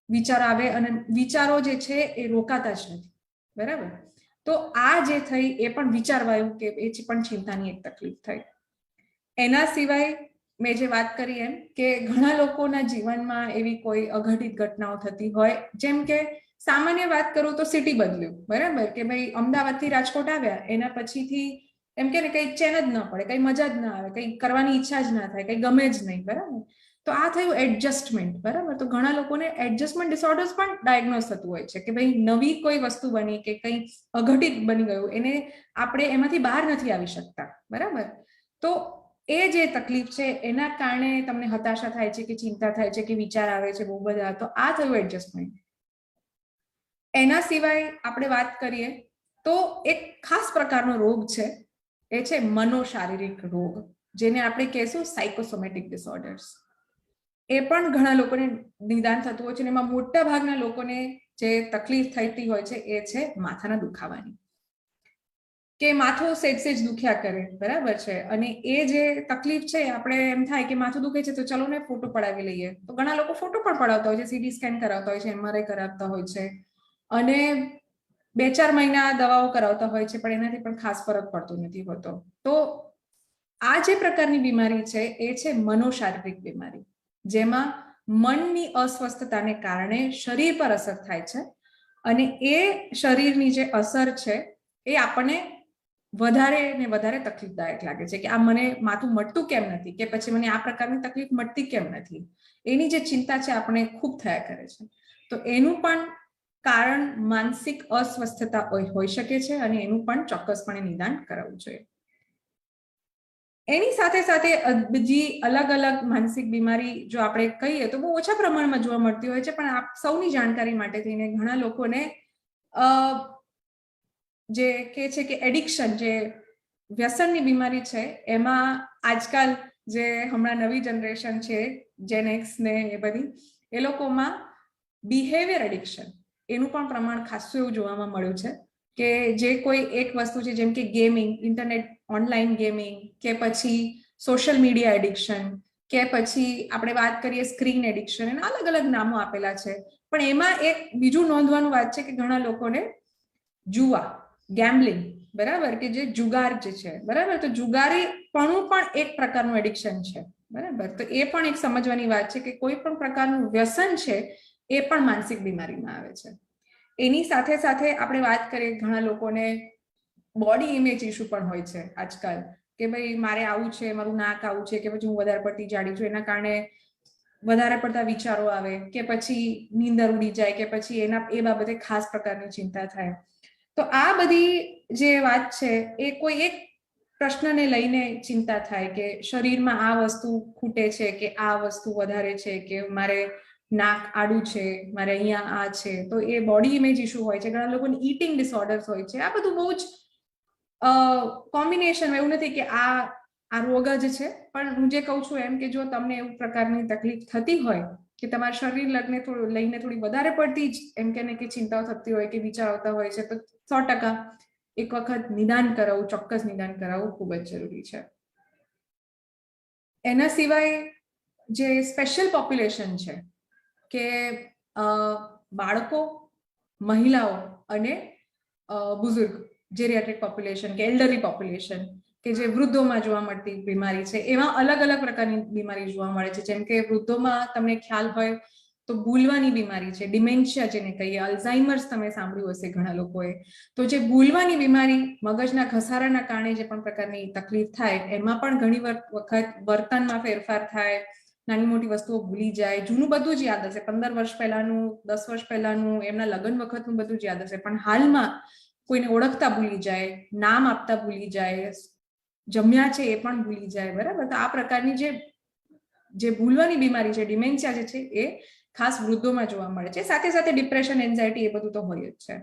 વિચારો આવે, અને વિચારો જે છે એ રોકાતા જ નથી. બરાબર. તો આ જે થઈ એ પણ વિચારવાયું કે એ પણ ચિંતાની એક તકલીફ થઈ. એના સિવાય મેં જે વાત કરી એમ કે ઘણા લોકોના જીવનમાં એવી કોઈ અઘટિત ઘટનાઓ થતી હોય, જેમ કે સામાન્ય વાત કરું તો સિટી બદલ્યું. બરાબર, કે ભાઈ અમદાવાદથી રાજકોટ આવ્યા, એના પછીથી એમ કે ને કંઈ ચેન જ ન પડે, કંઈ મજા જ ના આવે, કંઈ કરવાની ઈચ્છા જ ના થાય, કંઈ ગમે જ નહીં, બરાબર. તો આ થયું એડજસ્ટમેન્ટ, બરાબર. તો ઘણા લોકોને એડજસ્ટમેન્ટ ડિસઓર્ડર્સ પણ ડાયગ્નોઝ થતું હોય છે કે ભાઈ નવી કોઈ વસ્તુ બની કે કંઈ અઘટિત બની ગયું, એને આપણે એમાંથી બહાર નથી આવી શકતા, બરાબર. તો એ જે તકલીફ છે એના કારણે તમને હતાશા થાય છે કે ચિંતા થાય છે કે વિચાર આવે છે બહુ બધા, તો આ થયું એડજસ્ટમેન્ટ. એના સિવાય આપણે વાત કરીએ તો એક ખાસ પ્રકારનો રોગ છે, એ છે મનોશારીરિક રોગ, જેને આપણે કહેશું સાયકોસોમેટિક ડિસઓર્ડર્સ. એ પણ ઘણા લોકોને નિદાન થતું હોય છે અને એમાં મોટા ભાગના લોકોને જે તકલીફ થતી હોય છે એ છે માથાના દુખાવાની, કે માથું સેજ સેજ દુખ્યા કરે, બરાબર છે. અને એ જે તકલીફ છે, આપણે એમ થાય કે માથું દુખે છે તો ચલો ને ફોટો પડાવી લઈએ, તો ઘણા લોકો ફોટો પણ પડાવતા હોય છે, સીટી સ્કેન કરાવતા હોય છે, એમઆરઆઈ કરાવતા હોય છે, અને 2-4 મહિના દવાઓ કરાવતા હોય છે, પણ એનાથી પણ ખાસ ફરક પડતો નથી હોતો. તો આ જે પ્રકારની બીમારી છે એ છે મનોશારીરિક બીમારી, જેમાં મનની અસ્વસ્થતાને કારણે શરીર પર અસર થાય છે, અને એ શરીરની જે અસર છે એ આપણને વધારે ને વધારે તકલીફદાયક લાગે છે કે આ મને માથું મટતું કેમ નથી, કે પછી મને આ પ્રકારની તકલીફ મટતી કેમ નથી, એની જે ચિંતા છે આપણે ખૂબ થયા કરે છે. તો એનું પણ કારણ માનસિક અસ્વસ્થતા હોઈ શકે છે, અને એનું પણ ચોક્કસપણે નિદાન કરાવવું જોઈએ. એની સાથે સાથે બીજી અલગ અલગ માનસિક બીમારી જો આપણે કહીએ તો બહુ ઓછા પ્રમાણમાં જોવા મળતી હોય છે, પણ આપ સૌની જાણકારી માટે થઈને ઘણા લોકોને જે કે છે કે એડિક્શન, જે વ્યસનની બીમારી છે, એમાં આજકાલ જે હમણાં નવી જનરેશન છે, જેન એક્સ ને એ બધી, એ લોકોમાં બિહેવિયર એડિક્શન એનું પણ પ્રમાણ ખાસું એવું જોવામાં મળ્યું છે કે જે કોઈ એક વસ્તુ છે, જેમ કે ગેમિંગ, ઇન્ટરનેટ ઓનલાઈન ગેમિંગ, કે પછી સોશિયલ મીડિયા એડિક્શન, કે પછી આપણે વાત કરીએ સ્ક્રીન એડિક્શન, એના અલગ અલગ નામો આપેલા છે. પણ એમાં એક બીજું નોંધવાનું વાત છે કે ઘણા લોકોને જુઆ, ગેમ્બલિંગ, બરાબર, કે જે જુગાર જે છે, બરાબર, તો જુગારીપણું પણ એક પ્રકારનું એડિક્શન છે, બરાબર. તો એ પણ એક સમજવાની વાત છે કે કોઈ પણ પ્રકારનું વ્યસન છે એ પણ માનસિક બીમારીમાં આવે છે. એની સાથે સાથે આપણે વાત કરીએ, ઘણા લોકોને બોડી ઇમેજ ઇશ્યુ પણ હોય છે આજકાલ, કે ભાઈ મારે આવું છે, મારું નાક આવું છે, કે પછી હું વધારે પડતી જાડી છું, એના કારણે વધારે પડતા વિચારો આવે, કે પછી નીંદર ઉડી જાય, કે પછી એ બાબતે ખાસ પ્રકારની ચિંતા થાય. તો આ બધી જે વાત છે એ કોઈ એક પ્રશ્નને લઈને ચિંતા થાય કે શરીરમાં આ વસ્તુ ખૂટે છે, કે આ વસ્તુ વધારે છે, કે મારે નાક આડું છે, મારે અહીંયા આ છે, તો એ બોડી ઇમેજ ઇશ્યુ હોય છે. ઘણા લોકોને ઈટિંગ ડિસઓર્ડર્સ હોય છે. આ બધું બહુ જ કોમ્બિનેશન, એવું નથી કે આ રોગ જ છે, પણ હું જે કહું છું એમ કે જો તમને એવું પ્રકારની તકલીફ થતી હોય કે તમારા શરીર લઈને થોડી વધારે પડતી જ એમ કે ચિંતાઓ થતી હોય કે વિચાર આવતા હોય છે, તો 100% એક વખત નિદાન કરાવવું, ચોક્કસ નિદાન કરાવવું ખૂબ જ જરૂરી છે. એના સિવાય જે સ્પેશિયલ પોપ્યુલેશન છે કે બાળકો, મહિલાઓ અને બુઝુર્ગ, જેરિયાટ્રિક પોપ્યુલેશન કે એલ્ડરલી પોપ્યુલેશન, કે જે વૃદ્ધોમાં જોવા મળતી બીમારી છે, એમાં અલગ અલગ પ્રકારની બીમારી જોવા મળે છે. જેમ કે વૃદ્ધોમાં તમને ખ્યાલ હોય તો ભૂલવાની બીમારી છે, ડિમેન્શિયા જેને કહીએ, અલ્ઝાઇમર્સ તમે સાંભળ્યું હશે ઘણા લોકોએ. તો જે ભૂલવાની બીમારી, મગજના ઘસારાના કારણે જે પણ પ્રકારની તકલીફ થાય, એમાં પણ ઘણી વખત વર્તનમાં ફેરફાર થાય, નાની મોટી વસ્તુઓ ભૂલી જાય, જૂનું બધું જ યાદ હશે, 15 વર્ષ પહેલાનું, 10 વર્ષ પહેલાનું, એમના લગ્ન વખતનું બધું જ યાદ હશે, પણ હાલમાં કોઈને ઓળખતા ભૂલી જાય, નામ આપતા ભૂલી જાય, જમ્યા છે એ પણ ભૂલી જાય, બરાબર. તો આ પ્રકારની જે ભૂલવાની બીમારી છે, ડિમેન્શિયા જે છે, એ ખાસ વૃદ્ધોમાં જોવા મળે છે. સાથે સાથે ડિપ્રેશન, એન્ઝાયટી, એ બધું તો હોય જ છે.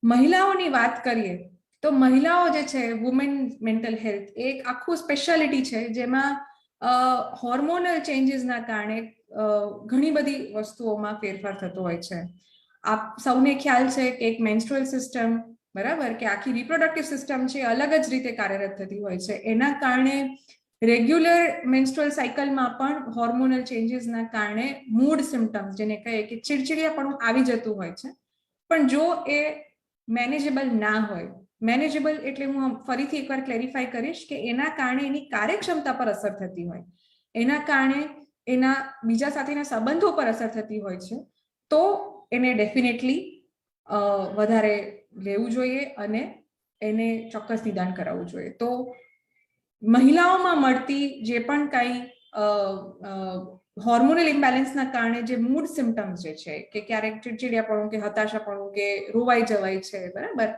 મહિલાઓની વાત કરીએ તો મહિલાઓ જે છે, વુમેન મેન્ટલ હેલ્થ, એક આખું સ્પેશિયાલિટી છે, જેમાં હોર્મોનલ ચેન્જીસના કારણે ઘણી બધી વસ્તુઓમાં ફેરફાર થતો હોય છે. આપ સૌને ખ્યાલ છે કે એક મેન્સ્ટ્રુઅલ સિસ્ટમ, બરાબર, કે આખી રિપ્રોડક્ટિવ સિસ્ટમ છે, અલગ જ રીતે કાર્યરત થતી હોય છે. એના કારણે રેગ્યુલર મેન્સ્ટ્રુઅલ સાયકલમાં પણ હોર્મોનલ ચેન્જીસના કારણે મૂડ સિમ્પટમ્સ, જેને કહીએ કે ચીડચીડિયાપણું આવી જતું હોય છે. પણ જો એ મેનેજેબલ ના હોય, મેનેજેબલ એટલે હું ફરીથી એકવાર ક્લેરિફાય કરીશ કે એના કારણે એની કાર્યક્ષમતા પર અસર થતી હોય, એના કારણે એના બીજા સાથેના સંબંધો પર અસર થતી હોય છે, તો એને ડેફિનેટલી વધારે લેવું જોઈએ અને એને ચોક્કસ નિદાન કરાવવું જોઈએ. તો મહિલાઓમાં મળતી જે પણ કાંઈ હોર્મોનલ ઇમ્બેલેન્સના કારણે જે મૂડ સિમ્ટમ્સ જે છે કે ક્યારેક ચીડચીડિયાપણું કે હતાશાપણું કે રોવાઈ જવાય છે, બરાબર,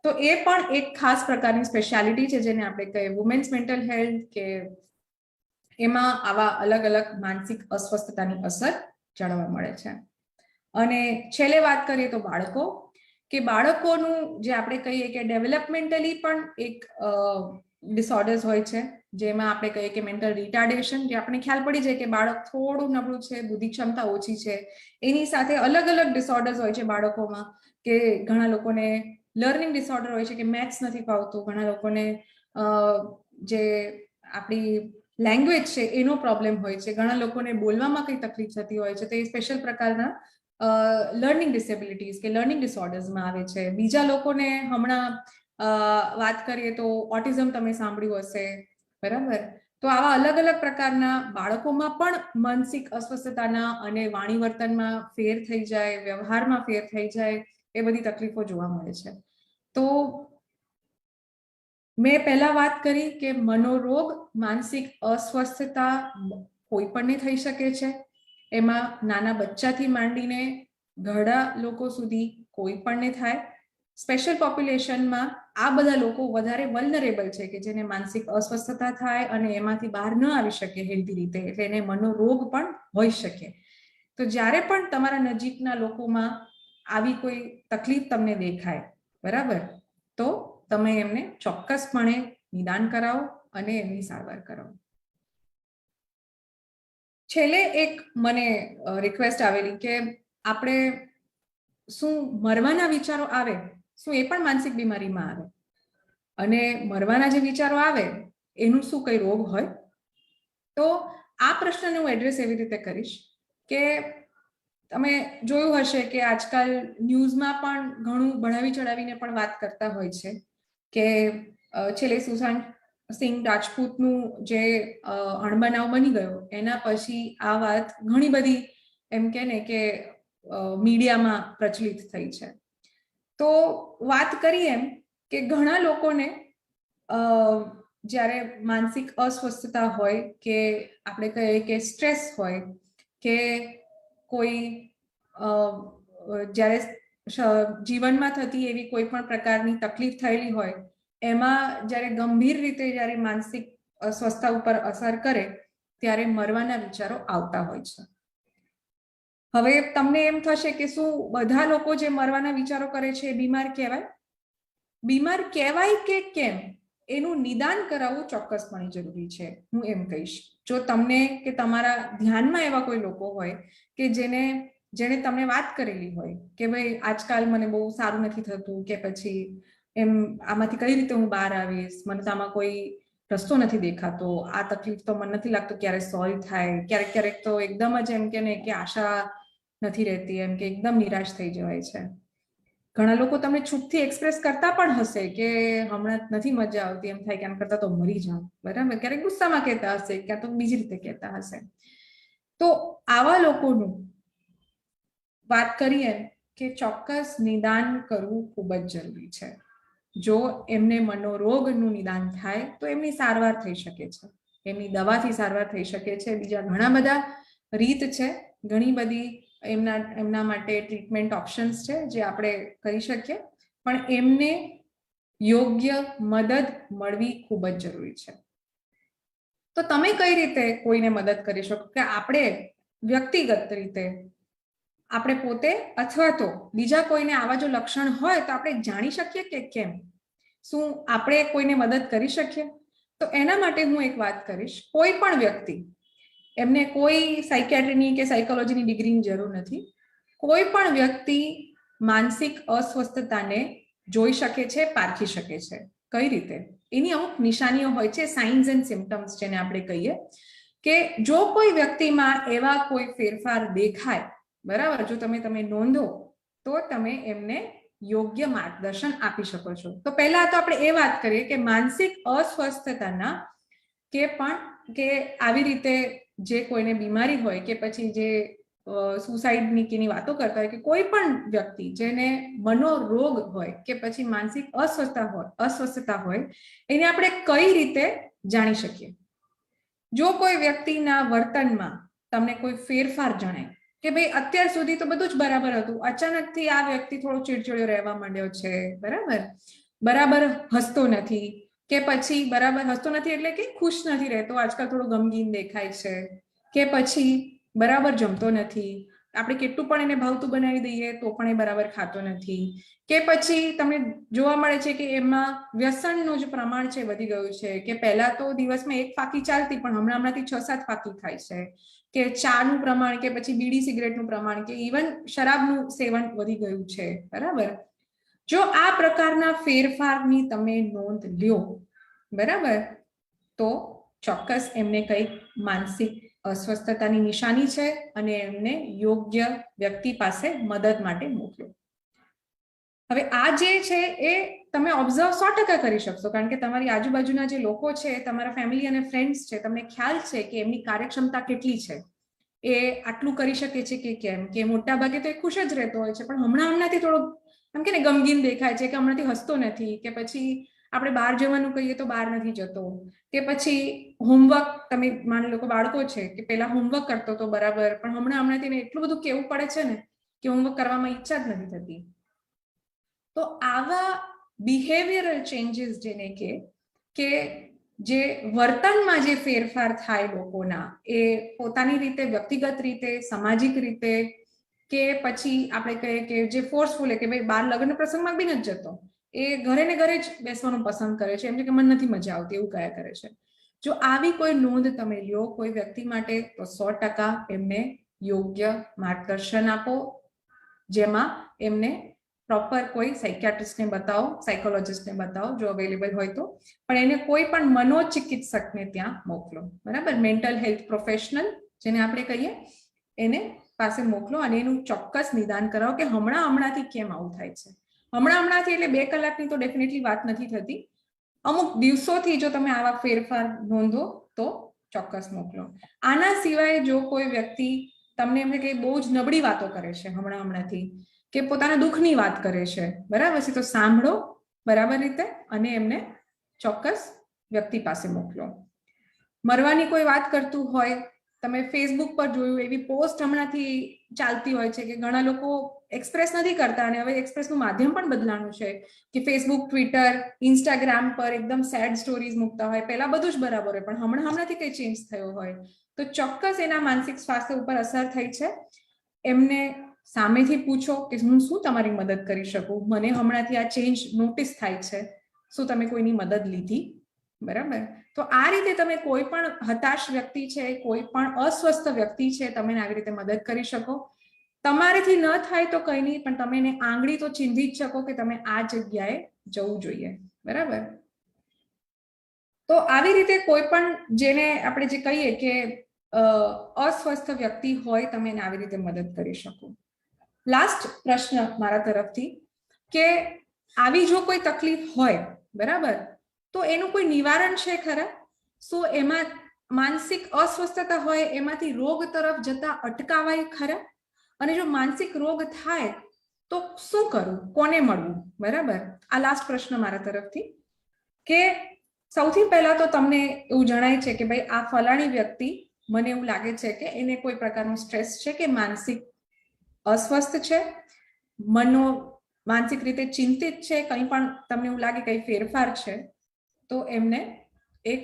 તો એ પણ એક ખાસ પ્રકારની સ્પેશિયાલિટી છે જેને આપણે કહીએ વુમેન્સ મેન્ટલ હેલ્થ, કે એમાં આવા અલગ અલગ માનસિક અસ્વસ્થતાની અસર જાણવા મળે છે. અને છેલ્લે વાત કરીએ તો બાળકો, કે બાળકોનું જે આપણે કહીએ કે ડેવલપમેન્ટલી પણ એક ડિસઓર્ડર્સ હોય છે, જેમાં આપણે કહીએ કે મેન્ટલ રિટાર્ડેશન, જે આપણે ખ્યાલ પડી જાય કે બાળક થોડું નબળું છે, બુદ્ધિ ક્ષમતા ઓછી છે. એની સાથે અલગ અલગ ડિસઓર્ડર્સ હોય છે બાળકોમાં, કે ઘણા લોકોને લર્નિંગ ડિસઓર્ડર હોય છે કે મેથ્સ નથી ફાવતું, ઘણા લોકોને જે આપણી લેંગ્વેજ છે એનો પ્રોબ્લેમ હોય છે, ઘણા લોકોને બોલવામાં કઈ તકલીફ થતી હોય છે, તો એ સ્પેશિયલ પ્રકારના લર્નિંગ ડિસેબિલિટીઝ કે લર્નિંગ ડિસઓર્ડર્સમાં આવે છે. બીજા લોકોને હમણાં વાત કરીએ તો ઓટિઝમ તમે સાંભળ્યું હશે, બરાબર. તો આવા અલગ અલગ પ્રકારના બાળકોમાં પણ માનસિક અસ્વસ્થતાના અને વાણી વર્તનમાં ફેર થઈ જાય, વ્યવહારમાં ફેર થઈ જાય, એ બધી તકલીફો જોવા મળે છે. તો મેં પહેલા વાત કરી કે મનોરોગ, માનસિક અસ્વસ્થતા કોઈ પણને થઈ શકે છે. એમાં નાના બચ્ચાથી માંડીને ઘરડા લોકો સુધી કોઈ પણને થાય. સ્પેશિયલ પોપ્યુલેશનમાં આ બધા લોકો વધારે વલ્નરેબલ છે કે જેને માનસિક અસ્વસ્થતા થાય અને એમાંથી બહાર ન આવી શકે હેલ્ધી રીતે, એટલે એને મનોરોગ પણ હોઈ શકે. તો જ્યારે પણ તમારા નજીકના લોકોમાં આવી કોઈ તકલીફ તમને દેખાય, બરાબર, તો તમે એમને ચોક્કસપણે નિદાન કરાવો અને એમની સારવાર કરાવો. છેલ્લે એક મને રિક્વેસ્ટ આવેલી કે આપણે શું મરવાના વિચારો આવે, શું એ પણ માનસિક બીમારીમાં આવે? અને મરવાના જે વિચારો આવે એનું શું કઈ રોગ હોય? તો આ પ્રશ્નને હું એડ્રેસ એવી રીતે કરીશ કે તમે જોયું હશે કે આજકાલ ન્યૂઝમાં પણ ઘણું ભણાવી ચડાવીને પણ વાત કરતા હોય છે કે છેલ્લે સુશાંત સિંહ રાજપૂતનું જે અણબનાવ બની ગયો એના પછી આ વાત ઘણી બધી એમ કે ને કે મીડિયામાં પ્રચલિત થઈ છે. તો વાત કરીએ એમ કે ઘણા લોકોને જ્યારે માનસિક અસ્વસ્થતા હોય કે આપણે કહીએ કે સ્ટ્રેસ હોય કે કોઈ જ્યારે જીવનમાં થતી એવી કોઈ પણ પ્રકારની તકલીફ થયેલી હોય, એમાં જ્યારે ગંભીર રીતે જ્યારે માનસિક અસ્વસ્થતા ઉપર અસર કરે ત્યારે મરવાના વિચારો આવતા હોય છે. હવે તમને એમ થશે કે શું બધા લોકો જે મરવાના વિચારો કરે છે એ બીમાર કહેવાય? બીમાર કહેવાય કે કેમ એનું નિદાન કરાવવું ચોક્કસપણે જરૂરી છે, હું એમ કહીશ. જો તમને કે તમારા ધ્યાનમાં એવા કોઈ લોકો હોય કે જેણે તમને વાત કરેલી હોય કે ભાઈ આજકાલ મને બહુ સારું નથી થતું, કે પછી એમ આમાંથી કઈ રીતે હું બહાર આવીશ, મને તો આમાં કોઈ રસ્તો નથી દેખાતો, આ તકલીફ તો મને નથી લાગતું ક્યારે સોલ્વ થાય, ક્યારેક તો એકદમ જ એમ કે ને કે આશા નથી રહેતી, એમ કે એકદમ નિરાશ થઈ જવાય છે. ઘણા લોકો તમને છૂટથી એક્સપ્રેસ કરતા પણ હશે કે હમણાં નથી મજા આવતી, એમ થાય કે આમ કરતા તો મરી જાઉં, બરાબર, ક્યારેક ગુસ્સામાં કહેતા હશે, ક્યાં તો બીજી રીતે કહેતા હશે. તો આવા લોકોનું વાત કરીએ કે ચોક્કસ નિદાન કરવું ખૂબ જ જરૂરી છે. જો એમને મનોરોગનું નિદાન થાય તો એમની સારવાર થઈ શકે છે, એમની દવાથી સારવાર થઈ શકે છે, બીજા ઘણા બધા રીત છે, ઘણી બધી એમના માટે ટ્રીટમેન્ટ ઓપ્શન્સ છે જે આપણે કરી શકીએ, પણ એમને યોગ્ય મદદ મળવી ખૂબ જ જરૂરી છે. તો તમે કઈ રીતે કોઈને મદદ કરી શકો કે આપણે વ્યક્તિગત રીતે આપણે પોતે અથવા તો બીજા કોઈને આવા જો લક્ષણ હોય તો આપણે જાણી શકીએ કે કેમ, શું આપણે કોઈને મદદ કરી શકીએ? તો એના માટે હું એક વાત કરીશ. કોઈ પણ વ્યક્તિ, એમને કોઈ સાયકિયાટ્રીની કે સાયકોલોજીની ડિગ્રીની જરૂર નથી, કોઈ પણ વ્યક્તિ માનસિક અસ્વસ્થતાને જોઈ શકે છે, પારખી શકે છે. કઈ રીતે? એની અમુક નિશાનીઓ હોય છે, સાઇન્સ એન્ડ સિમ્પટમ્સ જેને આપણે કહીએ, કે જો કોઈ વ્યક્તિમાં એવા કોઈ ફેરફાર દેખાય, બરાબર, જો તમે નોંધો તો તમે એમને યોગ્ય માર્ગદર્શન આપી શકો છો. તો પહેલા તો આપણે એ વાત કરીએ કે માનસિક અસ્વસ્થતાના કે આવી રીતે જે કોઈને બીમારી હોય કે પછી જે સુસાઇડની કેની વાતો કરતા હોય કે કોઈ પણ વ્યક્તિ જેને મનોરોગ હોય કે પછી માનસિક અસ્વસ્થતા હોય એને આપણે કઈ રીતે જાણી શકીએ? જો કોઈ વ્યક્તિના વર્તનમાં તમને કોઈ ફેરફાર જણાય કે ભાઈ અત્યાર સુધી તો બધું જ બરાબર હતું, અચાનકથી આ વ્યક્તિ થોડો ચીડચીડિયો રહેવા માંડ્યો છે, બરાબર હસતો નથી, કે પછી બરાબર હસતો નથી એટલે કે ખુશ નથી રહેતો, આજકાલ થોડો ગમગીન દેખાય છે, કે પછી બરાબર જમતો નથી, આપણે કેટલું પણ એને ભાવતું બનાવી દઈએ તો પણ એ બરાબર ખાતો નથી, કે પછી તમને જોવા મળે છે કે એમાં વ્યસનનું જે પ્રમાણ છે વધી ગયું છે, કે પહેલા તો દિવસમાં 1 ફાકી ચાલતી પણ હમણાંથી 6-7 ફાકી ખાય છે, કે ચાનું પ્રમાણ કે પછી બીડી સિગરેટનું પ્રમાણ કે ઇવન શરાબનું સેવન વધી ગયું છે, બરાબર? જો આ પ્રકારના ફેરફારની તમે નોંધ લ્યો, બરાબર, તો ચોક્કસ એમને કંઈક માનસિક અસ્વસ્થતાની નિશાની છે અને એમને યોગ્ય વ્યક્તિ પાસે મદદ માટે મોકલો. હવે આ જે છે એ તમે ઓબ્ઝર્વ 100% કરી શકશો, કારણ કે તમારી આજુબાજુના જે લોકો છે, તમારા ફેમિલી અને ફ્રેન્ડ્સ છે, તમને ખ્યાલ છે કે એમની કાર્યક્ષમતા કેટલી છે, એ આટલું કરી શકે છે કે કેમ, કે મોટા ભાગે તો એ ખુશ જ રહેતો હોય છે પણ હમણાંથી થોડો એમ કે ને ગમગીન દેખાય છે, કે હમણાંથી હસતો નથી, કે પછી આપણે બહાર જવાનું કહીએ તો બહાર નથી જતો, કે પછી હોમવર્ક, તમે માની લો કે બાળકો છે કે પેલા હોમવર્ક કરતો તો બરાબર પણ હમણાંથી એટલું બધું કેવું પડે છે ને કે હોમવર્ક કરવામાં ઈચ્છા જ નથી થતી. તો આવા બિહેવિયરલ ચેન્જીસ જેને કે જે વર્તનમાં જે ફેરફાર થાય લોકોના, એ પોતાની રીતે, વ્યક્તિગત રીતે, સામાજિક રીતે, કે પછી આપણે કહીએ કે જે ફોર્સફુલ કે ભાઈ બહાર લગ્ન પ્રસંગમાં બી નથી જતો, એ ઘરે ને ઘરે જ બેસવાનું પસંદ કરે છે, એમ કે મને નથી મજા આવતી એવું કયા કરે છે. જો આવી કોઈ નોંધ તમે લ્યો કોઈ વ્યક્તિ માટે તો 100% એમને યોગ્ય માર્ગદર્શન આપો, જેમાં એમને પ્રોપર કોઈ સાયકિયાટ્રિસ્ટને બતાવો, સાયકોલોજીસ્ટને બતાવો જો અવેલેબલ હોય તો, પણ એને કોઈ પણ મનોચિકિત્સકને ત્યાં મોકલો, બરાબર? મેન્ટલ હેલ્થ પ્રોફેશનલ જેને આપણે કહીએ એને પાસે મોકલો અને એનું ચોક્કસ નિદાન કરાવો કે હમણાંથી કેમ આવું થાય છે. હમણાંથી એટલે 2 કલાકની તો ડેફિનેટલી વાત નથી થતી, અમુક દિવસોથી જો તમે આવા ફેરફાર નોંધો તો ચોક્કસ મોકલો. આના સિવાય જો કોઈ વ્યક્તિ તમને એમને કે બહુ જ નબળી વાતો કરે છે હમણાંથી, કે પોતાના દુઃખની વાત કરે છે, બરાબર છે, તો સાંભળો બરાબર રીતે અને એમને ચોક્કસ વ્યક્તિ પાસે મોકલો. મરવાની કોઈ વાત કરતું હોય, તમે ફેસબુક પર જોયું એવી પોસ્ટ હમણાંથી ચાલતી હોય છે કે ઘણા લોકો એક્સપ્રેસ નથી કરતા અને હવે એક્સપ્રેસનું માધ્યમ પણ બદલાનું છે, કે ફેસબુક, ટ્વિટર, ઇન્સ્ટાગ્રામ પર એકદમ સેડ સ્ટોરીઝ મૂકતા હોય, પહેલા બધું જ બરાબર હોય પણ હમણાંથી કંઈ ચેન્જ થયો હોય તો ચોક્કસ એના માનસિક સ્વાસ્થ્ય ઉપર અસર થઈ છે. એમને સામેથી પૂછો કે હું શું તમારી મદદ કરી શકું, મને હમણાંથી આ ચેન્જ નોટિસ થાય છે, શું તમે કોઈની મદદ લીધી? બરાબર? તો આ રીતે તમે કોઈ પણ હતાશ વ્યક્તિ છે, કોઈ પણ અસ્વસ્થ વ્યક્તિ છે, તમે આવી રીતે મદદ કરી શકો. તમારેથી ન થાય તો કંઈ નહીં, પણ તમે એને આંગળી તો ચીંધી જ શકો કે તમે આ જગ્યાએ જવું જોઈએ, બરાબર? તો આવી રીતે કોઈ પણ જેને આપણે જે કહીએ કે અસ્વસ્થ વ્યક્તિ હોય, તમે એને આવી રીતે મદદ કરી શકો. લાસ્ટ પ્રશ્ન મારા તરફથી કે આવી જો કોઈ તકલીફ હોય, બરાબર, તો એનું કોઈ નિવારણ છે ખરા? શું એમાં માનસિક અસ્વસ્થતા હોય એમાંથી રોગ તરફ જતા અટકાવાય ખરા? અને જો માનસિક રોગ થાય તો શું કરવું, કોને મળવું, બરાબર? આ લાસ્ટ પ્રશ્ન મારા તરફથી કે સૌથી પહેલા તો તમને એવું જણાય છે કે ભાઈ આ ફલાણી વ્યક્તિ, મને એવું લાગે છે કે એને કોઈ પ્રકારનું સ્ટ્રેસ છે કે માનસિક અસ્વસ્થ છે, માનસિક રીતે ચિંતિત છે, કંઈ પણ તમને એવું લાગે કંઈ ફેરફાર છે, તો એમને એક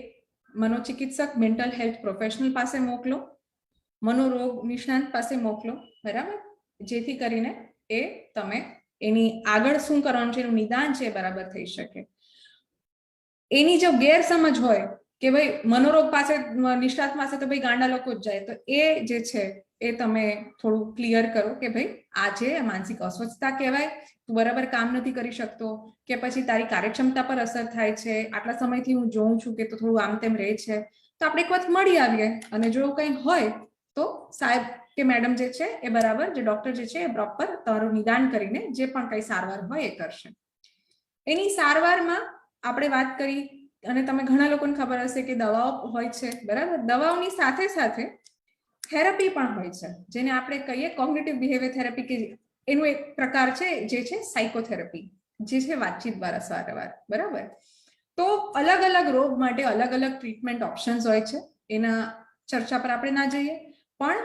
મનોચિકિત્સક, મેન્ટલ હેલ્થ પ્રોફેશનલ પાસે મોકલો, મનોરોગ નિષ્ણાંત પાસે મોકલો, બરાબર? જેથી કરીને એ તમે એની આગળ શું કરવાનું છે એનું નિદાન છે બરાબર થઈ શકે. એની જો ગેરસમજ હોય કે ભાઈ મનોરોગ પાસે, નિષ્ણાત પાસે તો ભાઈ ગાંડા લોકો જ જાય, તો એ જે છે એ તમે થોડું ક્લિયર કરો કે ભાઈ આ છે માનસિક અસ્વસ્થતા કહેવાય, તું બરાબર કામ નથી કરી શકતો, કે પછી તારી કાર્યક્ષમતા પર અસર થાય છે, આટલા સમયથી હું જોઉં છું કે તો થોડું આમ તેમ રહે છે, તો આપણે એક વખત મળી આવીએ અને જો કંઈ હોય તો સાહેબ કે મેડમ જે છે એ બરાબર, જે ડોક્ટર જે છે એ પ્રોપર તમારું નિદાન કરીને જે પણ કંઈ સારવાર હોય એ કરશે. એની સારવારમાં આપણે વાત કરી અને તમે ઘણા લોકોને ખબર હશે કે દવાઓ હોય છે, બરાબર? દવાઓની સાથે સાથે થેરપી પણ હોય છે, જેને આપણે કહીએ કોગ્નિટિવ બિહેવિયર થેરપી, કે એનું એક પ્રકાર છે જે છે સાયકોથેરપી, જે છે વાતચીત દ્વારા સારવાર. બરાબર. તો અલગ અલગ રોગ માટે અલગ અલગ ટ્રીટમેન્ટ ઓપ્શન્સ હોય છે, એના ચર્ચા પર આપણે ના જઈએ. પણ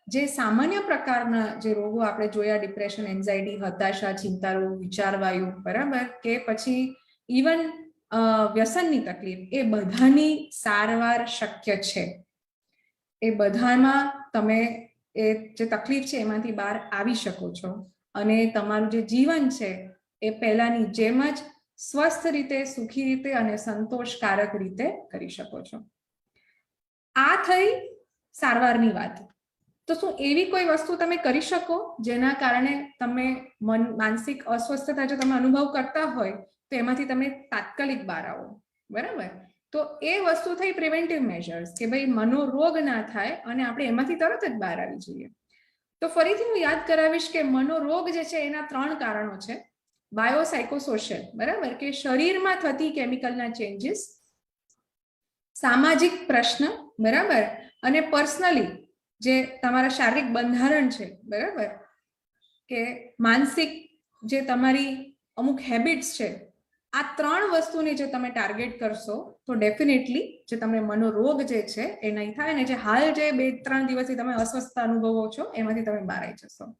જે સામાન્ય પ્રકારના જે રોગો આપણે જોયા, ડિપ્રેશન, એન્ઝાયટી, હતાશા, ચિંતા રોગ, વિચારવાયુ, બરાબર, કે પછી ઇવન વ્યસનની તકલીફ, એ બધાની સારવાર શક્ય છે. એ બધામાં તમે એ જે તકલીફ છે એમાંથી બહાર આવી શકો છો, અને તમારું જે જીવન છે એ પહેલાની જેમ જ સ્વસ્થ રીતે, સુખી રીતે અને સંતોષકારક રીતે કરી શકો છો. આ થઈ સારવારની વાત. તો શું એવી કોઈ વસ્તુ તમે કરી શકો જેના કારણે તમે માનસિક અસ્વસ્થતા જો તમે અનુભવ કરતા હોય તો એમાંથી તમે તાત્કાલિક બહાર આવો? બરાબર. તો એ વસ્તુ થઈ પ્રિવેન્ટિવ મેજર્સ, કે ભાઈ મનોરોગ ના થાય અને આપણે એમાંથી તરત જ બહાર આવી જઈએ. તો ફરીથી હું યાદ કરાવીશ કે મનોરોગ જે છે એના 3 કારણો છે. બાયોસાઇકોસોશિયલ, બરાબર, કે શરીરમાં થતી કેમિકલના ચેન્જીસ, સામાજિક પ્રશ્ન, બરાબર, અને પર્સનલી જે તમારા શારીરિક બંધારણ છે, બરાબર, કે માનસિક જે તમારી અમુક હેબિટ્સ છે, આ 3 વસ્તુને જો તમે ટાર્ગેટ કરશો તો ડેફિનેટલી જે તમને મનોરોગ જે છે એ નહીં થાય, અને જે હાલ જે 2-3 દિવસથી તમે અસ્વસ્થતા અનુભવો છો એમાંથી તમે બહાર આવી જશો.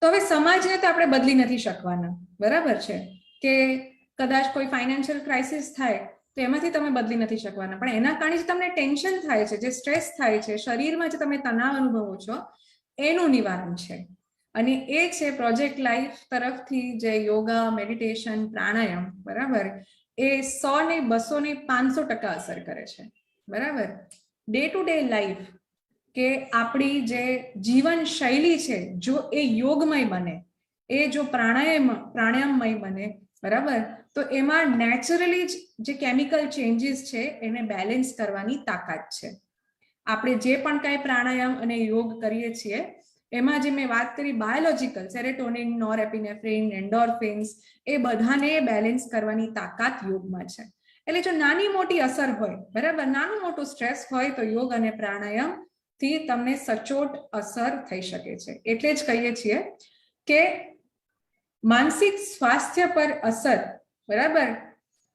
તો હવે સમાજને તો આપણે બદલી નથી શકવાના, બરાબર છે, કે કદાચ કોઈ ફાઇનાન્શિયલ ક્રાઇસિસ થાય તો એમાંથી તમે બદલી નથી શકવાના, પણ એના કારણે જે તમને ટેન્શન થાય છે, જે સ્ટ્રેસ થાય છે, શરીરમાં જે તમે તણાવ અનુભવો છો, એનું નિવારણ છે. અને એ છે પ્રોજેક્ટ લાઈફ તરફથી જે યોગા, મેડિટેશન, પ્રાણાયામ, બરાબર, એ 100 ને 200 ને 500% અસર કરે છે. બરાબર. ડે ટુ ડે લાઈફ, કે આપણી જે જીવન શૈલી છે, જો એ યોગમય બને, એ જો પ્રાણાયામમય બને, બરાબર, તો એમાં નેચરલી જે કેમિકલ ચેન્જીસ છે એને બેલેન્સ કરવાની તાકાત છે. આપણે જે પણ કાંઈ પ્રાણાયામ અને યોગ કરીએ છીએ એમાં જે મેં વાત કરી બાયોલોજિકલ, સેરેટોનિન, નોરેપિનેફ્રિન, એન્ડોર્ફિન્સ, એ બધાને બેલેન્સ કરવાની તાકાત યોગમાં છે. એટલે જો નાની મોટી અસર હોય, બરાબર, નાનું મોટું સ્ટ્રેસ હોય, તો યોગ અને પ્રાણાયામ થી તમને સચોટ અસર થઈ શકે છે. એટલે જ કહીએ છીએ કે માનસિક સ્વાસ્થ્ય પર અસર, બરાબર,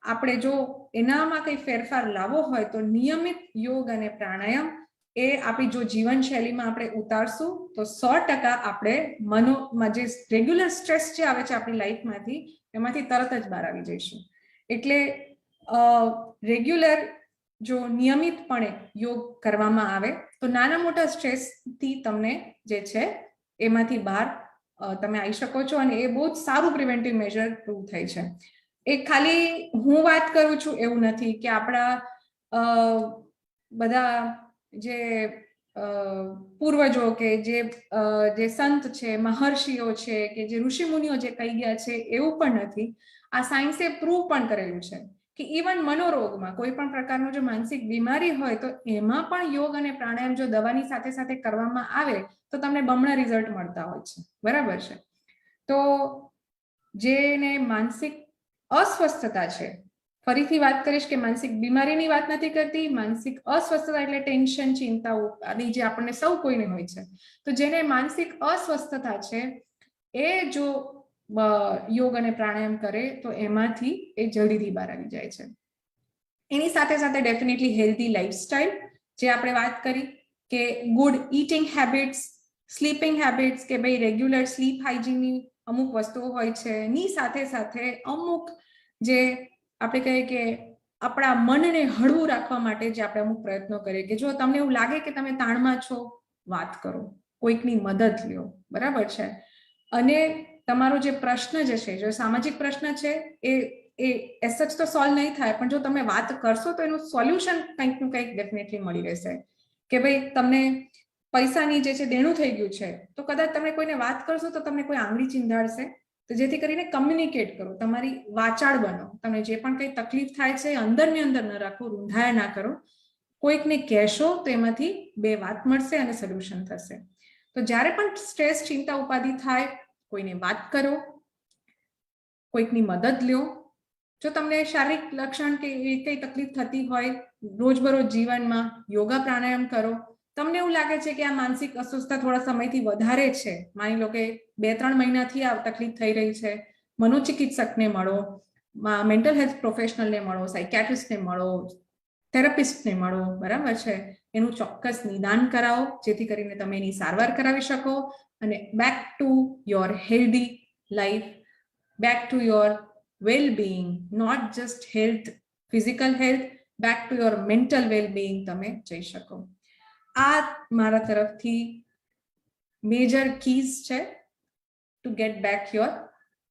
આપણે જો એનામાં કંઈ ફેરફાર લાવવો હોય તો નિયમિત યોગ અને પ્રાણાયામ એ આપણી જો જીવનશૈલીમાં આપણે ઉતારશું તો 100% આપણે મનોમાં જે રેગ્યુલર સ્ટ્રેસ જે આવે છે આપણી લાઈફમાંથી, એમાંથી તરત જ બહાર આવી જઈશું. એટલે રેગ્યુલર જો નિયમિતપણે યોગ કરવામાં આવે તો નાના મોટા સ્ટ્રેસથી તમને જે છે એમાંથી બહાર તમે આવી શકો છો, અને એ બહુ જ સારું પ્રિવેન્ટિવ મેજર પ્રૂવ થઈ છે. એ ખાલી હું વાત કરું છું એવું નથી કે આપણા બધા જે પૂર્વજો કે જે સંત છે, મહર્ષિઓ છે, કે જે ઋષિમુનિઓ જે કહી ગયા છે એવું પણ નથી. આ સાયન્સે પ્રૂવ પણ કરેલું છે કે ઇવન મનોરોગમાં કોઈ પણ પ્રકારનું જો માનસિક બીમારી હોય તો એમાં પણ યોગ અને પ્રાણાયામ જો દવાની સાથે સાથે કરવામાં આવે તો તમને બમણા રિઝલ્ટ મળતા હોય છે. બરાબર છે. તો જેને માનસિક અસ્વસ્થતા છે, ફરીથી વાત કરીશ કે માનસિક બીમારીની વાત નથી કરતી, માનસિક અસ્વસ્થતા એટલે ટેન્શન, ચિંતાઓ આની જે આપણને સૌ કોઈને હોય છે. તો જેને માનસિક અસ્વસ્થતા છે એ જો યોગ અને પ્રાણાયામ કરે તો એમાંથી એ જલ્દીથી બહાર આવી જાય છે. એની સાથે સાથે ડેફિનેટલી હેલ્ધી લાઈફસ્ટાઈલ, જે આપણે વાત કરી કે good eating habits, sleeping habits, કે ભાઈ રેગ્યુલર સ્લીપ હાઇજીનની અમુક વસ્તુઓ હોય છે, એની સાથે સાથે અમુક જે આપણે કહીએ કે આપણા મનને હળવું રાખવા માટે જે આપણે અમુક પ્રયત્નો કરીએ, કે જો તમને એવું લાગે કે તમે તાણમાં છો, વાત કરો, કોઈકની મદદ લ્યો, બરાબર છે. અને તમારો જે પ્રશ્ન જે છે, જો સામાજિક પ્રશ્ન છે, એ એસચ તો સોલ્વ નહીં થાય, પણ જો તમે વાત કરશો તો એનું સોલ્યુશન કંઈકનું કંઈક ડેફિનેટલી મળી રહેશે. કે ભાઈ તમને પૈસાની જે છે દેણું થઈ ગયું છે, તો કદાચ તમે કોઈને વાત કરશો તો તમને કોઈ આંગળી ચીંધાડશે, તો જેથી કરીને કમ્યુનિકેટ કરો, તમારી વાચાળ બનો. તમને જે પણ કંઈ તકલીફ થાય છે અંદરની અંદર ન રાખો, રૂંધાયા ના કરો, કોઈકને કહેશો તો એમાંથી 2 વાત મળશે અને સોલ્યુશન થશે. તો જ્યારે પણ સ્ટ્રેસ, ચિંતા, ઉપાધિ થાય, કોઈને વાત કરો, કોઈકની મદદ લ્યો. જો તમને શારીરિક લક્ષણ કે એવી કઈ તકલીફ થતી હોય રોજબરોજ જીવનમાં, યોગા પ્રાણાયામ કરો, તમને એવું લાગે છે કે આ માનસિક અસ્વસ્થતા થોડા સમયથી વધારે છે, માની લો કે 2-3 મહિનાથી આ તકલીફ થઈ રહી છે, મનોચિકિત્સકને મળો, મેન્ટલ હેલ્થ પ્રોફેશનલને મળો, સાયકિયાટ્રિસ્ટને મળો, થેરાપિસ્ટને મળો, બરાબર છે. એનું ચોક્કસ નિદાન કરાવો જેથી કરીને તમે એની સારવાર કરાવી શકો અને back to your healthy life, back to your well being, not just health, physical health, back to your mental well being તમે જઈ શકો. આ મારા તરફથી મેજર કીઝ છે to get back your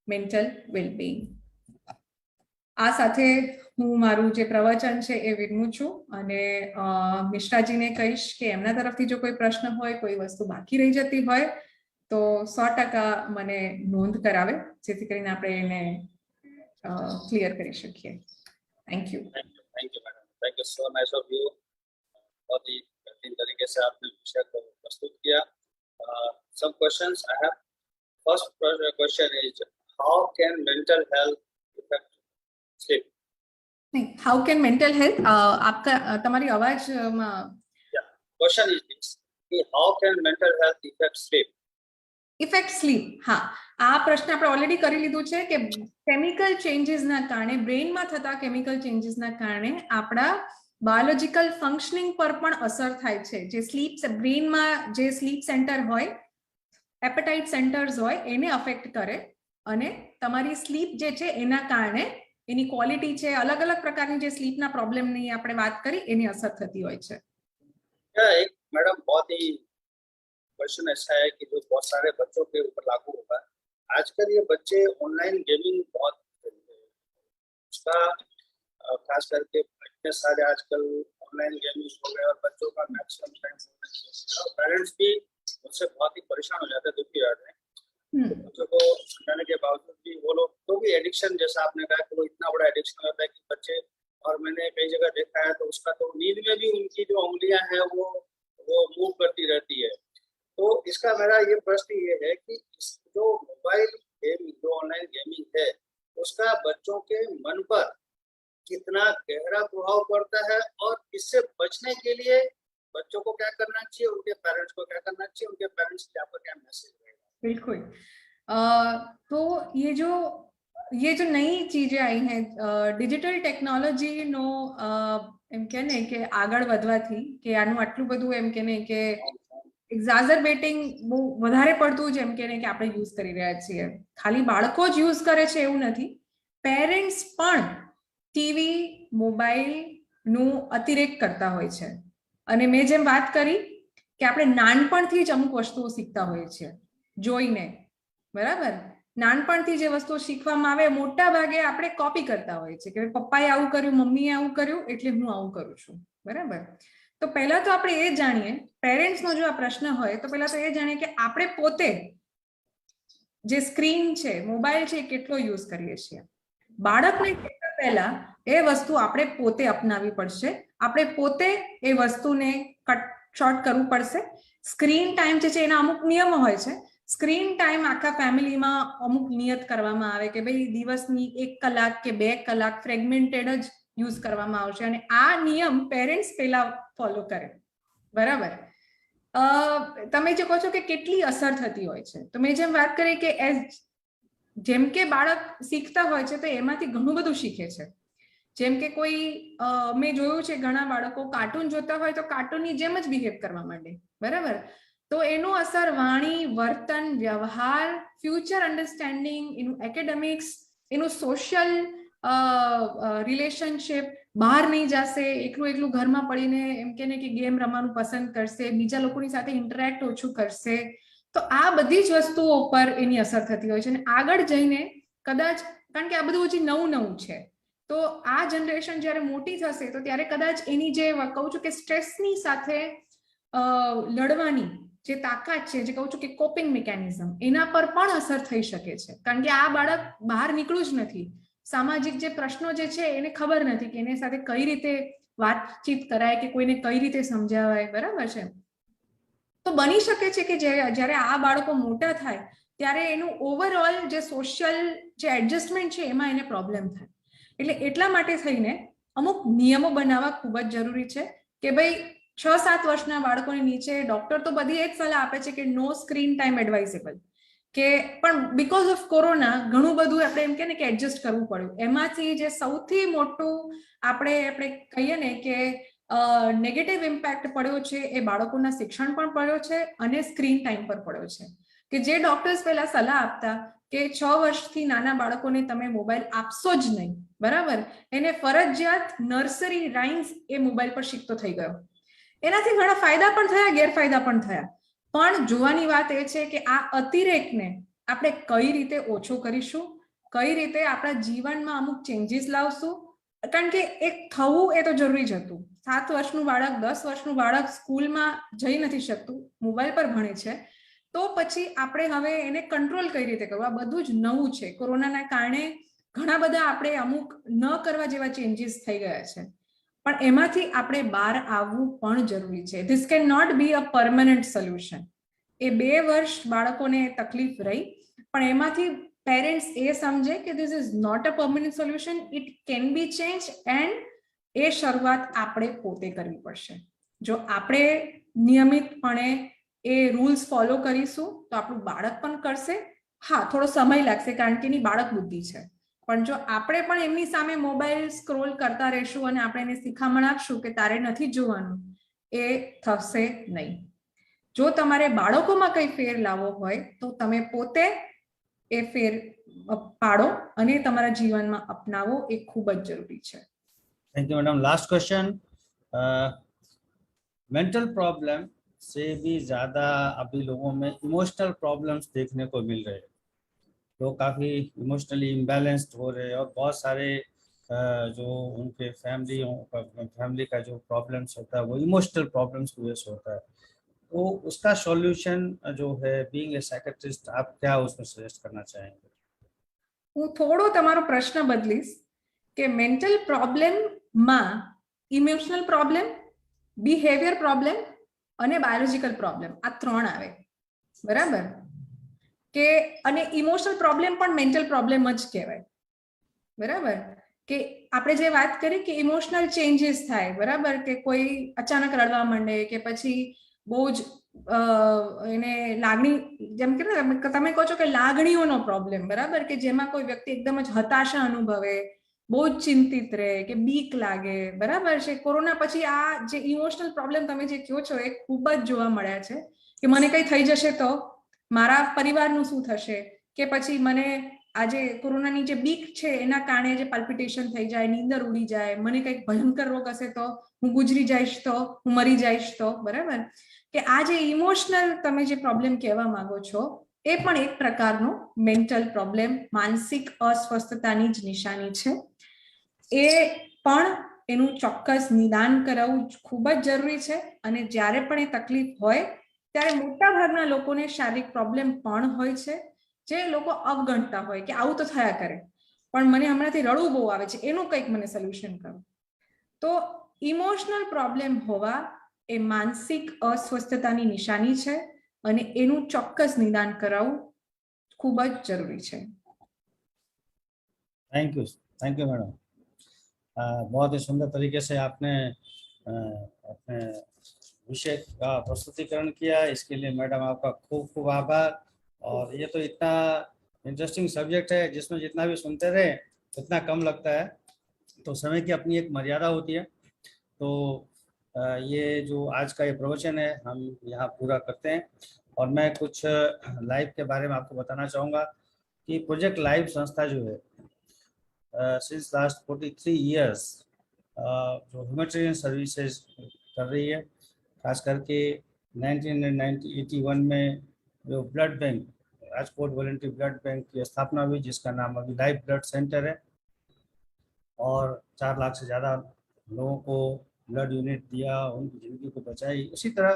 mental well being. આ સાથે હું મારું જે પ્રવચન છે એ વિરમું છું અને મિશ્રાજીને કહીશ કે એમના તરફથી જો કોઈ પ્રશ્ન હોય, કોઈ વસ્તુ બાકી રહી જતી હોય તો 100% મને નોંધ કરાવે જેથી કરીને આપણે એને ક્લિયર કરી શકીએ. Thank you. Thank you madam, thank you so nice of you. बहुत ही बेहतरीन तरीके से आपने विषय को प्रस्तुत किया. some questions I have. First question is, how can mental health affect sleep? નહીં, હાઉ કેન મેન્ટલ હેલ્થ આપકા તમારી અવાજમાં Question is this, how can mental health affect sleep? Effect sleep. હા, આ પ્રશ્ન આપણે ઓલરેડી કરી લીધું છે કે કેમિકલ ચેન્જીસના કારણે, બ્રેઇનમાં થતા કેમિકલ ચેન્જીસના કારણે આપણા બાયોલોજિકલ ફંક્શનિંગ પર પણ અસર થાય છે. જે સ્લીપ બ્રેઇનમાં જે સ્લીપ સેન્ટર હોય, એપેટાઇટ સેન્ટર્સ હોય, એને અફેક્ટ કરે અને તમારી સ્લીપ જે છે એના કારણે એની ક્વોલિટી છે, અલગ અલગ પ્રકારની જે સ્લીપના પ્રોબ્લેમની આપણે વાત કરી એની અસર થતી હોય છે. एक मैडम बहुत ही क्वेश्चन ऐसा है कि जो बहुत सारे बच्चों के ऊपर लागू होगा. आजकल ये बच्चे ऑनलाइन गेमिंग बहुत खेलते हैं, उसका खास करके इतने सारे आजकल ऑनलाइन गेमिंग हो गए और बच्चों का मैक्सिमम टाइम और पेरेंट्स भी उससे बहुत ही परेशान हो जाते हैं, दुखी रहते हैं. बच्चों को समझाने के बावजूद भी वो लोग तो भी एडिक्शन, जैसा आपने कहा कि वो इतना बड़ा एडिक्शन होता है कि बच्चे, और मैंने कई जगह देखा है तो उसका तो नींद में भी उनकी जो उंगलियां हैं वो मूव करती रहती है. तो इसका मेरा ये प्रश्न ये है कि जो मोबाइल गेमिंग, जो ऑनलाइन गेमिंग है, उसका बच्चों के मन पर कितना गहरा प्रभाव पड़ता है और इससे बचने के लिए बच्चों को क्या करना चाहिए, उनके पेरेंट्स को क्या करना चाहिए, उनके पेरेंट्स क्या पर क्या मैसेज रहेगा? बिल्कुल. तो ये जो नई चीजें आई हैं, ડિજિટલ ટેકનોલોજીનો એમ કે ને કે આગળ વધવાથી કે આનું આટલું બધું એમ કે ને કે એક્ઝાઝર્બેટિંગ બહુ વધારે પડતું જ એમ કે ને કે આપણે યુઝ કરી રહ્યા છીએ. ખાલી બાળકો જ યુઝ કરે છે એવું નથી, પેરેન્ટ્સ પણ ટીવી, મોબાઈલનું અતિરેક કરતા હોય છે. અને મેં જેમ વાત કરી કે આપણે નાનપણથી જ અમુક વસ્તુઓ શીખતા હોઈએ છીએ જોઈને, બરાબર. નાનપણથી જે વસ્તુઓ શીખવામાં આવે મોટા ભાગે આપણે કોપી કરતા હોઈએ છીએ કે પપ્પાએ આવું કર્યું, મમ્મીએ આવું કર્યું એટલે હું આવું કરું છું, બરાબર. તો પહેલા તો આપણે એ જાણીએ, પેરેન્ટ્સનો જો આ પ્રશ્ન હોય તો પહેલા તો એ જાણીએ કે આપણે પોતે જે સ્ક્રીન છે, મોબાઈલ છે, કેટલો યુઝ કરીએ છીએ. બાળકને કહેતા પહેલા એ વસ્તુ આપણે પોતે અપનાવવી પડશે, આપણે પોતે એ વસ્તુને કટ શોર્ટ કરવું પડશે. સ્ક્રીન ટાઈમ જે છે એના અમુક નિયમો હોય છે. સ્ક્રીન ટાઈમ આખા ફેમિલીમાં અમુક નિયત કરવામાં આવે કે ભાઈ દિવસની 1 કલાક કે 2 કલાક ફ્રેગમેન્ટેડ જ યુઝ કરવામાં આવશે અને આ નિયમ પેરેન્ટ્સ પહેલા ફોલો કરે, બરાબર. તમે જે કહો છો કે કેટલી અસર થતી હોય છે, તો મેં જેમ વાત કરી કે જેમ કે બાળક શીખતા હોય છે તો એમાંથી ઘણું બધું શીખે છે. જેમ કે કોઈ મેં જોયું છે ઘણા બાળકો કાર્ટૂન જોતા હોય તો કાર્ટૂનની જેમ જ બિહેવ કરવા માંડે, બરાબર. તો એનું અસર વાણી, વર્તન, વ્યવહાર, ફ્યુચર અન્ડરસ્ટેન્ડિંગ, એનું એકેડેમિક્સ, એનું સોશિયલ રિલેશનશિપ, બહાર નહીં જશે, એકલું ઘરમાં પડીને એમ કે ને કે ગેમ રમવાનું પસંદ કરશે, બીજા લોકોની સાથે ઇન્ટરેક્ટ ઓછું કરશે. તો આ બધી જ વસ્તુઓ પર એની અસર થતી હોય છે અને આગળ જઈને કદાચ, કારણ કે આ બધું હજી નવું છે, તો આ જનરેશન જ્યારે મોટી થશે તો ત્યારે કદાચ એની જે કહું છું કે સ્ટ્રેસની સાથે લડવાની જે તાકાત છે, જે કહું છું કે કોપિંગ મિકેનિઝમ, એના પર પણ અસર થઈ શકે છે. કારણ કે આ બાળક બહાર નીકળ્યું જ નથી, સામાજિક જે પ્રશ્નો જે છે એને ખબર નથી કે એની સાથે કઈ રીતે વાતચીત કરાય કે કોઈને કઈ રીતે સમજાવાય, બરાબર છે. તો બની શકે છે કે જ્યારે આ બાળકો મોટા થાય ત્યારે એનું ઓવરઓલ જે સોશિયલ જે એડજસ્ટમેન્ટ છે એમાં એને પ્રોબ્લેમ થાય. એટલે એટલા માટે થઈને અમુક નિયમો બનાવવા ખૂબ જ જરૂરી છે કે ભાઈ 6-7 વર્ષના બાળકોની નીચે ડોક્ટર તો બધી એક સલાહ આપે છે કે નો સ્ક્રીન ટાઈમ એડવાઇઝેબલ, કે પણ બીકોઝ ઓફ કોરોના ઘણું બધું આપણે એમ કે એડજસ્ટ કરવું પડ્યું. એમાંથી જે સૌથી મોટું આપણે કહીએ ને કે નેગેટિવ ઇમ્પેક્ટ પડ્યો છે એ બાળકોના શિક્ષણ પર પડ્યો છે અને સ્ક્રીન ટાઈમ પર પડ્યો છે. કે જે ડોક્ટર્સ પહેલા સલાહ આપતા કે 6 વર્ષથી નાના બાળકોને તમે મોબાઈલ આપશો જ નહીં, બરાબર, એને ફરજિયાત નર્સરી રાઇમ્સ એ મોબાઈલ પર શીખતો થઈ ગયો. એનાથી ઘણા ફાયદા પણ થયા, ગેરફાયદા પણ થયા. પણ જોવાની વાત એ છે કે આ અતિરેકને આપણે કઈ રીતે ઓછો કરીશું, કઈ રીતે આપણા જીવનમાં અમુક ચેન્જીસ લાવશું. કારણ કે એક થવું એ તો જરૂરી જ હતું. 7 વર્ષનું બાળક, 10 વર્ષનું બાળક સ્કૂલમાં જઈ નથી શકતું, મોબાઈલ પર ભણે છે, તો પછી આપણે હવે એને કંટ્રોલ કઈ રીતે કરવું, આ બધું જ નવું છે. કોરોનાના કારણે ઘણા બધા આપણે અમુક ન કરવા જેવા ચેન્જીસ થઈ ગયા છે, પણ એમાંથી આપણે બહાર આવવું પણ જરૂરી છે. This can not be a permanent solution. એ 2 વર્ષ બાળકોને તકલીફ રહી, પણ એમાંથી પેરેન્ટ્સ એ સમજે કે this is not a permanent solution, it can be change, and એ શરૂઆત આપણે પોતે કરવી પડશે. જો આપણે નિયમિતપણે એ રૂલ્સ ફોલો કરીશું તો આપણું બાળક પણ કરશે. હા, થોડો સમય લાગશે કારણ કે એની બાળક બુદ્ધિ છે, પણ જો આપણે પણ એમની સામે મોબાઈલ સ્ક્રોલ કરતા રહેશું અને આપણે એને શિખામણ આપશું કે તારે નથી જોવાનું, એ થશે નહીં. જો તમારે બાળકોમાં કંઈ ફેર લાવવો હોય તો તમે પોતે એ ફેર પાડો અને તમારા જીવનમાં અપનાવો, એ ખૂબ જ જરૂરી છે. Thank you madam. Last question, mental problem से भी ज़्यादा अभी लोगों में इमोशनल प्रॉब्लम्स देखने को मिल रहे हैं. लोग काफ़ी इमोशनली इम्बैलेंस्ड हो रहे हैं और बहुत सारे जो उनके फैमिली का जो प्रॉब्लम्स होता है वो इमोशनल प्रॉब्लम्स की वजह से होता है. तो उसका सॉल्यूशन जो है, बीइंग ए साइकियाट्रिस्ट, आप क्या उसमें सजेस्ट करना चाहेंगे? હું થોડો તમારો પ્રશ્ન બદલીશ કે મેન્ટલ પ્રોબ્લેમમાં ઇમોશનલ પ્રોબ્લેમ, બિહેવિયર પ્રોબ્લેમ અને બાયોલોજિકલ પ્રોબ્લેમ, આ 3 આવે, બરાબર? કે અને ઇમોશનલ પ્રોબ્લેમ પણ મેન્ટલ પ્રોબ્લેમ જ કહેવાય, બરાબર? કે આપણે જે વાત કરી કે ઇમોશનલ ચેન્જીસ થાય, બરાબર, કે કોઈ અચાનક રડવા માંડે કે પછી બહુ જ એને લાગણી, જેમ કે તમે કહો છો કે લાગણીઓનો પ્રોબ્લેમ, બરાબર, કે જેમાં કોઈ વ્યક્તિ એકદમ જ હતાશા અનુભવે, બહુ જ ચિંતિત રહે કે બીક લાગે, બરાબર છે. કોરોના પછી આ જે ઇમોશનલ પ્રોબ્લેમ તમે જે કહો છો એ ખૂબ જ જોવા મળ્યા છે કે મને કંઈ થઈ જશે તો મારા પરિવારનું શું થશે, કે પછી મને આજે કોરોનાની જે બીક છે એના કારણે જે પાલ્પિટેશન થઈ જાય, નીંદર ઉડી જાય, મને કંઈક ભયંકર રોગ હશે તો હું ગુજરી જઈશ, તો હું મરી જઈશ તો, બરાબર? કે આ જે ઇમોશનલ તમે જે પ્રોબ્લેમ કહેવા માંગો છો એ પણ એક પ્રકારનો મેન્ટલ પ્રોબ્લેમ, માનસિક અસ્વસ્થતાની જ નિશાની છે. એ પણ એનું ચોક્કસ નિદાન કરાવવું ખૂબ જ જરૂરી છે. અને જ્યારે પણ એ તકલીફ હોય ત્યારે મોટા ભાગના લોકોને શારીરિક પ્રોબ્લેમ પણ હોય છે, જે લોકો અવગણતા હોય કે આવું તો થયા કરે, પણ મને હમણાંથી રડવું બહુ આવે છે, એનું કંઈક મને સોલ્યુશન કરો. તો ઇમોશનલ પ્રોબ્લેમ હોવા એ માનસિક અસ્વસ્થતાની નિશાની છે અને એનું ચોક્કસ નિદાન કરાવવું ખૂબ જ જરૂરી છે. Thank you madam. बहुत ही सुंदर तरीके से आपने अपने विषय का प्रस्तुतिकरण किया. इसके लिए मैडम आपका खूब खूब आभार. और ये तो इतना इंटरेस्टिंग सब्जेक्ट है जिसमें जितना भी सुनते रहे उतना कम लगता है, तो समय की अपनी एक मर्यादा होती है. तो ये जो आज का ये प्रवचन है हम यहाँ पूरा करते हैं. और मैं कुछ लाइव के बारे में आपको बताना चाहूँगा कि प्रोजेक्ट लाइव संस्था जो है since last 43 years जो ह्यूमैनिटेरियन सर्विसेज कर रही है. खास करके 1981 में जो blood bank, Rajkot voluntary blood bank की स्थापना हुई, जिसका नाम अभी लाइव ब्लड सेंटर है, और 4 लाख से ज़्यादा लोगों को ब्लड यूनिट दिया, उनकी ज़िंदगी को बचाई. उसी तरह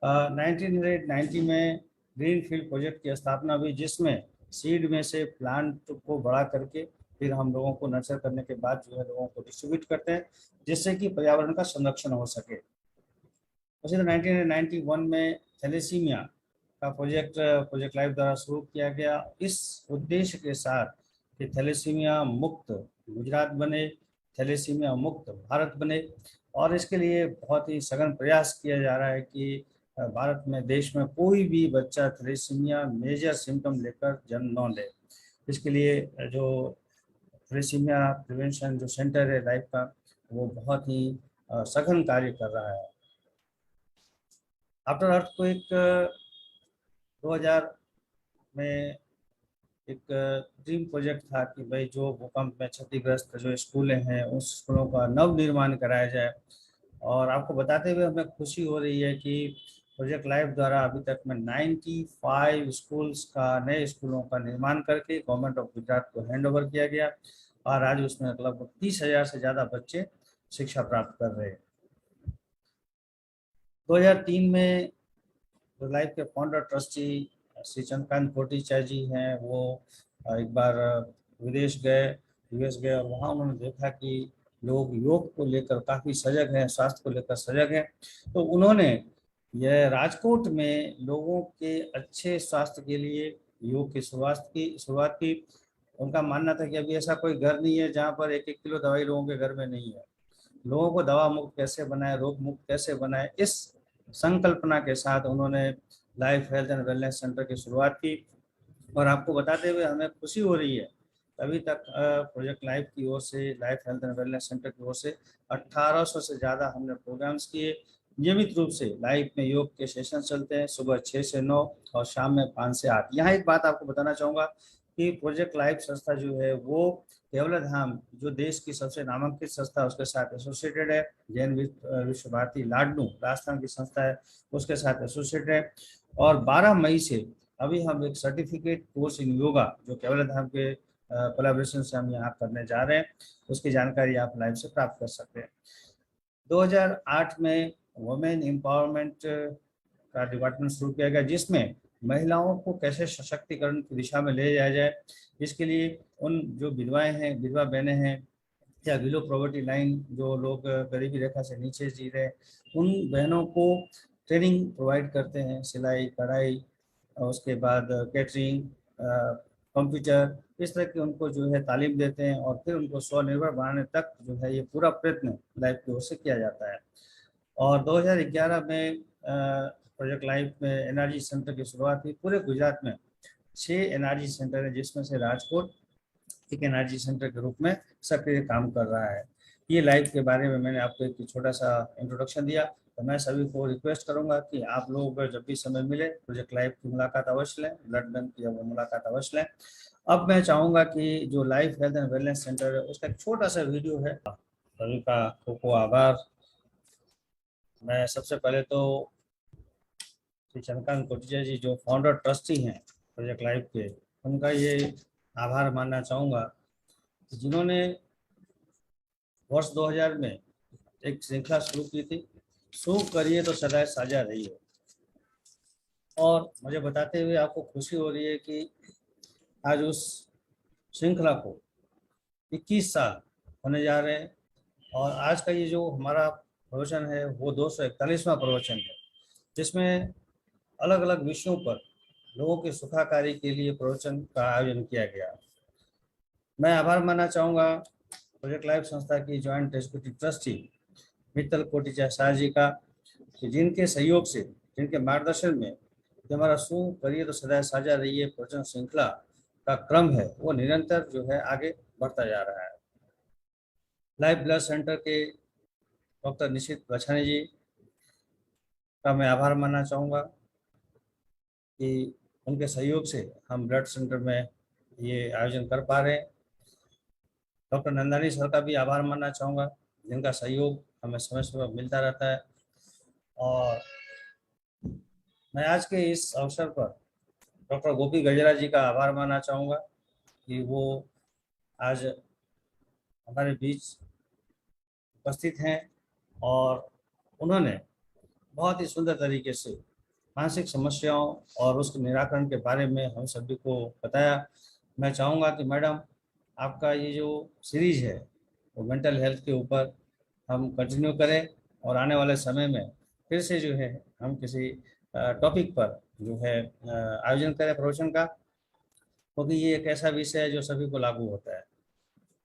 1990 में ग्रीन फील्ड प्रोजेक्ट की स्थापना हुई, जिसमें सीड में से प्लांट को बड़ा करके फिर हम लोगों को नर्चर करने के बाद जो है लोगों को डिस्ट्रीब्यूट करते हैं, जिससे कि पर्यावरण का संरक्षण हो सके. उसी तरह 1991 में थैलेसीमिया का प्रोजेक्ट लाइव द्वारा शुरू किया गया, इस उद्देश्य के साथ कि थैलेसीमिया मुक्त गुजरात बने, थैलेसीमिया मुक्त भारत बने. और इसके लिए बहुत ही सघन प्रयास किया जा रहा है कि भारत में, देश में कोई भी बच्चा थैलेसीमिया मेजर सिम्टम लेकर जन्म न ले। इसके लिए जो थैलेसीमिया प्रिवेंशन जो सेंटर है लाइफ का, वो बहुत ही सघन कार्य कर रहा है। आफ्टर अर्थक्वेक 2000 में एक ड्रीम प्रोजेक्ट था कि भाई जो भूकंप में क्षतिग्रस्त जो स्कूलें हैं उस स्कूलों का नव निर्माण कराया जाए। और आपको बताते हुए हमें खुशी हो रही है कि प्रोजेक्ट लाइफ द्वारा अभी तक में 95 स्कूल्स का, नए स्कूलों का निर्माण करके गवर्नमेंट ऑफ गुजरात को हैंड ओवर किया गया और आज उसमें लगभग 30,000 से ज़्यादा बच्चे शिक्षा प्राप्त कर रहे हैं। 2003 में लाइफ के फाउंडर ट्रस्टी श्री चंद्रकांत कोटीचा जी हैं, वो एक बार विदेश गए, यूएस गए और वहाँ उन्होंने देखा कि लोग योग को लेकर काफ़ी सजग हैं, स्वास्थ्य को लेकर सजग हैं। तो उन्होंने यह राजकोट में लोगों के अच्छे स्वास्थ्य के लिए योग की शुरुआत की। उनका मानना था कि अभी ऐसा कोई घर नहीं है जहाँ पर 1-1 किलो दवाई लोगों के घर में नहीं है। लोगों को दवा मुक्त कैसे बनाए, रोग मुक्त कैसे बनाए, इस संकल्पना के साथ उन्होंने life health and wellness centre की शुरुआत की। और आपको बताते हुए हमें खुशी हो रही है, अभी तक प्रोजेक्ट लाइफ की ओर से, life health and wellness centre की ओर से 1800 से ज़्यादा हमने प्रोग्राम्स किए। नियमित रूप से लाइफ में योग के सेशन चलते हैं, सुबह 6 से 9 और शाम में 5 से 8। यहाँ एक बात आपको बताना चाहूँगा कि प्रोजेक्ट लाइफ संस्था जो है वो केवल धाम जो देश की सबसे नामांकित संस्था उसके साथ एसोसिएटेड है। जैन विश्व भारती लाडनू राजस्थान की संस्था है, उसके साथ एसोसिएटेड है। और 12 मई से अभी हम एक सर्टिफिकेट कोर्स इन योगा जो केवल धाम के कोलैबोरेशन से हम यहाँ करने जा रहे हैं, उसकी जानकारी आप लाइव से प्राप्त कर सकते हैं। 2008 में वुमेन एम्पावरमेंट का डिपार्टमेंट शुरू किया गया, जिसमें महिलाओं को कैसे सशक्तिकरण की दिशा में ले जाया जाए। इसके लिए उन जो विधवाएं हैं, विधवा बहनें हैं या बिलो पॉवर्टी लाइन जो लोग गरीबी रेखा से नीचे जी रहे, उन बहनों को ट्रेनिंग प्रोवाइड करते हैं, सिलाई कढ़ाई, उसके बाद कैटरिंग, कंप्यूटर, इस तरह की उनको जो है तालीम देते हैं और फिर उनको स्वनिर्भर बनाने तक जो है ये पूरा प्रयत्न लाइफ की ओर से किया जाता है। और 2011 में प्रोजेक्ट लाइफ में एनर्जी सेंटर की शुरुआत हुई। पूरे गुजरात में 6 एनर्जी सेंटर है, जिसमें से राजकोट एक एनर्जी सेंटर के रूप में सक्रिय काम कर रहा है। ये लाइफ के बारे में मैंने आपको एक छोटा सा इंट्रोडक्शन दिया। तो मैं सभी को रिक्वेस्ट करूंगा कि आप लोग जब भी समय मिले प्रोजेक्ट लाइफ की मुलाकात अवश्य लें, ब्लड बैंक की वो मुलाकात अवश्य लें। अब मैं चाहूँगा कि जो life health and wellness centre है उसका एक छोटा सा वीडियो है। सभी का खूब खूब आभार। मैं सबसे पहले तो श्री चंद्रकांत कोटीचा जी जो फाउंडर ट्रस्टी हैं प्रोजेक्ट लाइफ के, उनका ये आभार मानना चाहूँगा जिन्होंने वर्ष 2000 में एक श्रृंखला शुरू की थी, शुरू करिए तो सदा साझा रहिए। और मुझे बताते हुए आपको खुशी हो रही है कि आज उस श्रृंखला को 21 साल होने जा रहे हैं। और आज का ये जो हमारा प्रवचन है वो 241वां प्रवचन है, जिसमें अलग अलग विषयों पर लोगों के सुखाकारी के लिए प्रवचन का आयोजन किया गया। मैं आभार मानना चाहूँगा प्रोजेक्ट लाइफ संस्था की ज्वाइंट एग्जीक्यूटिव ट्रस्टी मित्तल कोटीचा शाह जी का, कि जिनके सहयोग से, जिनके मार्गदर्शन में जो हमारा शुरू करिए तो सदा साझा रहिए प्रवचन श्रृंखला का क्रम है वो निरंतर जो है आगे बढ़ता जा रहा है। लाइफ ब्लड सेंटर के डॉक्टर निशित बछानी जी का मैं आभार मानना चाहूँगा कि उनके सहयोग से हम ब्लड सेंटर में ये आयोजन कर पा रहे हैं। डॉक्टर नंदानी सर का भी आभार मानना चाहूँगा, जिनका सहयोग हमें समय समय मिलता रहता है। और मैं आज के इस अवसर पर डॉक्टर गोपी गजरा जी का आभार मानना चाहूँगा कि वो आज हमारे बीच उपस्थित हैं और उन्होंने बहुत ही सुंदर तरीके से मानसिक समस्याओं और उसके निराकरण के बारे में हम सभी को बताया। मैं चाहूँगा कि मैडम आपका ये जो सीरीज है वो मेंटल हेल्थ के ऊपर हम कंटिन्यू करें और आने वाले समय में फिर से जो है हम किसी टॉपिक पर जो है आयोजन करें प्रवचन का, क्योंकि ये एक ऐसा विषय है जो सभी को लागू होता है।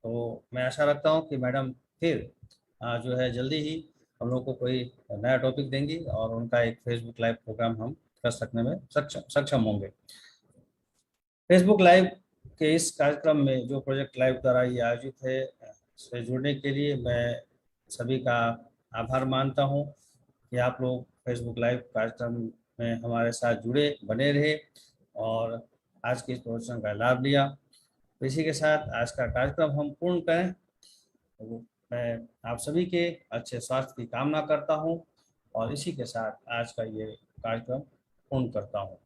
तो मैं आशा रखता हूँ कि मैडम फिर जो है जल्दी ही हम लोग को कोई नया टॉपिक देंगी और उनका एक फेसबुक लाइव प्रोग्राम हम कर सकने में सक्षम होंगे। फेसबुक लाइव के इस कार्यक्रम में जो प्रोजेक्ट लाइव द्वारा ये आयोजित है, से जुड़ने के लिए मैं सभी का आभार मानता हूँ कि आप लोग फेसबुक लाइव कार्यक्रम में हमारे साथ जुड़े बने रहे और आज के इस प्रवचन का लाभ लिया। तो इसी के साथ आज का कार्यक्रम हम पूर्ण करें। तो मैं आप सभी के अच्छे स्वास्थ्य की कामना करता हूँ और इसी के साथ आज का ये कार्यक्रम पूर्ण करता हूँ।